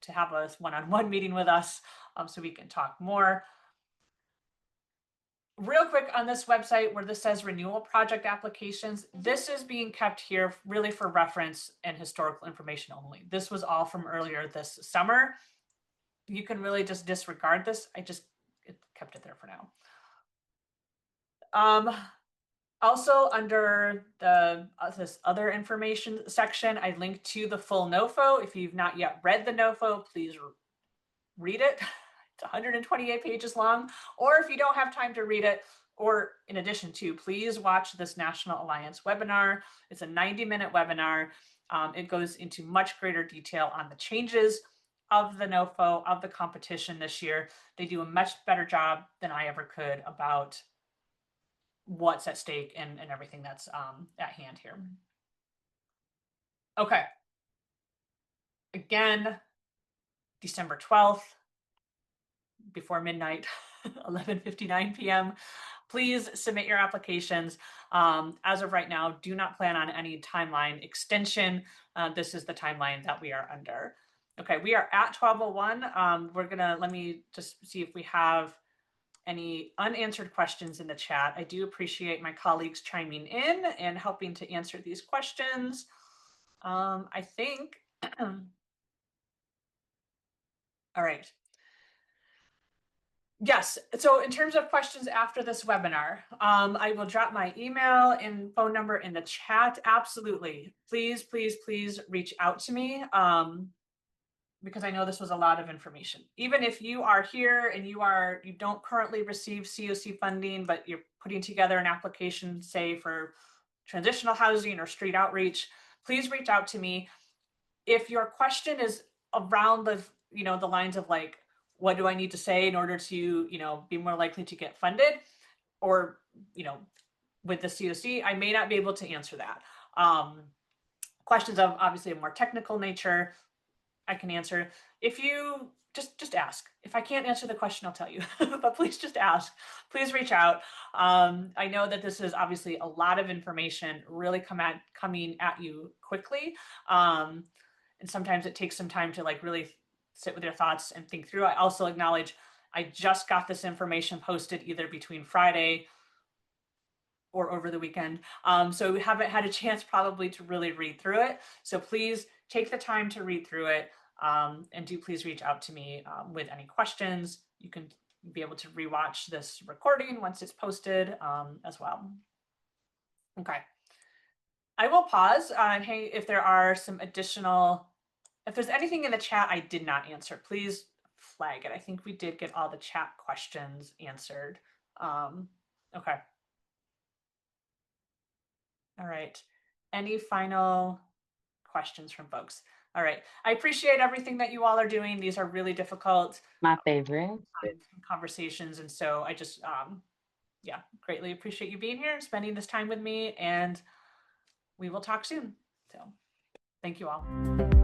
to have a one-on-one meeting with us so we can talk more. Real quick on this website where this says renewal project applications, this is being kept here really for reference and historical information only. This was all from earlier this summer. You can really just disregard this. I just kept it there for now. Also under the this other information section, I linked to the full NOFO. If you've not yet read the NOFO, please read it. It's 128 pages long. Or if you don't have time to read it, or in addition to, please watch this National Alliance webinar. It's a 90-minute webinar. It goes into much greater detail on the changes of the NOFO, of the competition this year. They do a much better job than I ever could about what's at stake and everything that's at hand here. Okay. Again, December 12th, before midnight, 11:59 p.m. Please submit your applications. As of right now, do not plan on any timeline extension. This is the timeline that we are under. Okay, we are at 12:01. Let me just see if we have any unanswered questions in the chat. I do appreciate my colleagues chiming in and helping to answer these questions. I think, all right. Yes, so in terms of questions after this webinar, I will drop my email and phone number in the chat. Absolutely. Please, please, please reach out to me because I know this was a lot of information. Even if you are here and you don't currently receive CoC funding, but you're putting together an application, say for transitional housing or street outreach, please reach out to me. If your question is around the lines of like, what do I need to say in order to, be more likely to get funded, or, with the CoC, I may not be able to answer that. Questions of obviously a more technical nature, I can answer. If you just ask. If I can't answer the question, I'll tell you, but please just ask. Please reach out. I know that this is obviously a lot of information really coming at you quickly. And sometimes it takes some time to like really sit with your thoughts and think through. I also acknowledge I just got this information posted either between Friday or over the weekend. So we haven't had a chance probably to really read through it. So please take the time to read through it, and do please reach out to me with any questions. You can be able to rewatch this recording once it's posted as well. Okay. I will pause. Hey, if there are some additional, if there's anything in the chat I did not answer, please flag it. I think we did get all the chat questions answered. Okay. All right. Any final questions from folks? All right. I appreciate everything that you all are doing. These are really difficult My favorite conversations. And so I just, yeah, greatly appreciate you being here and spending this time with me, and we will talk soon. So thank you all.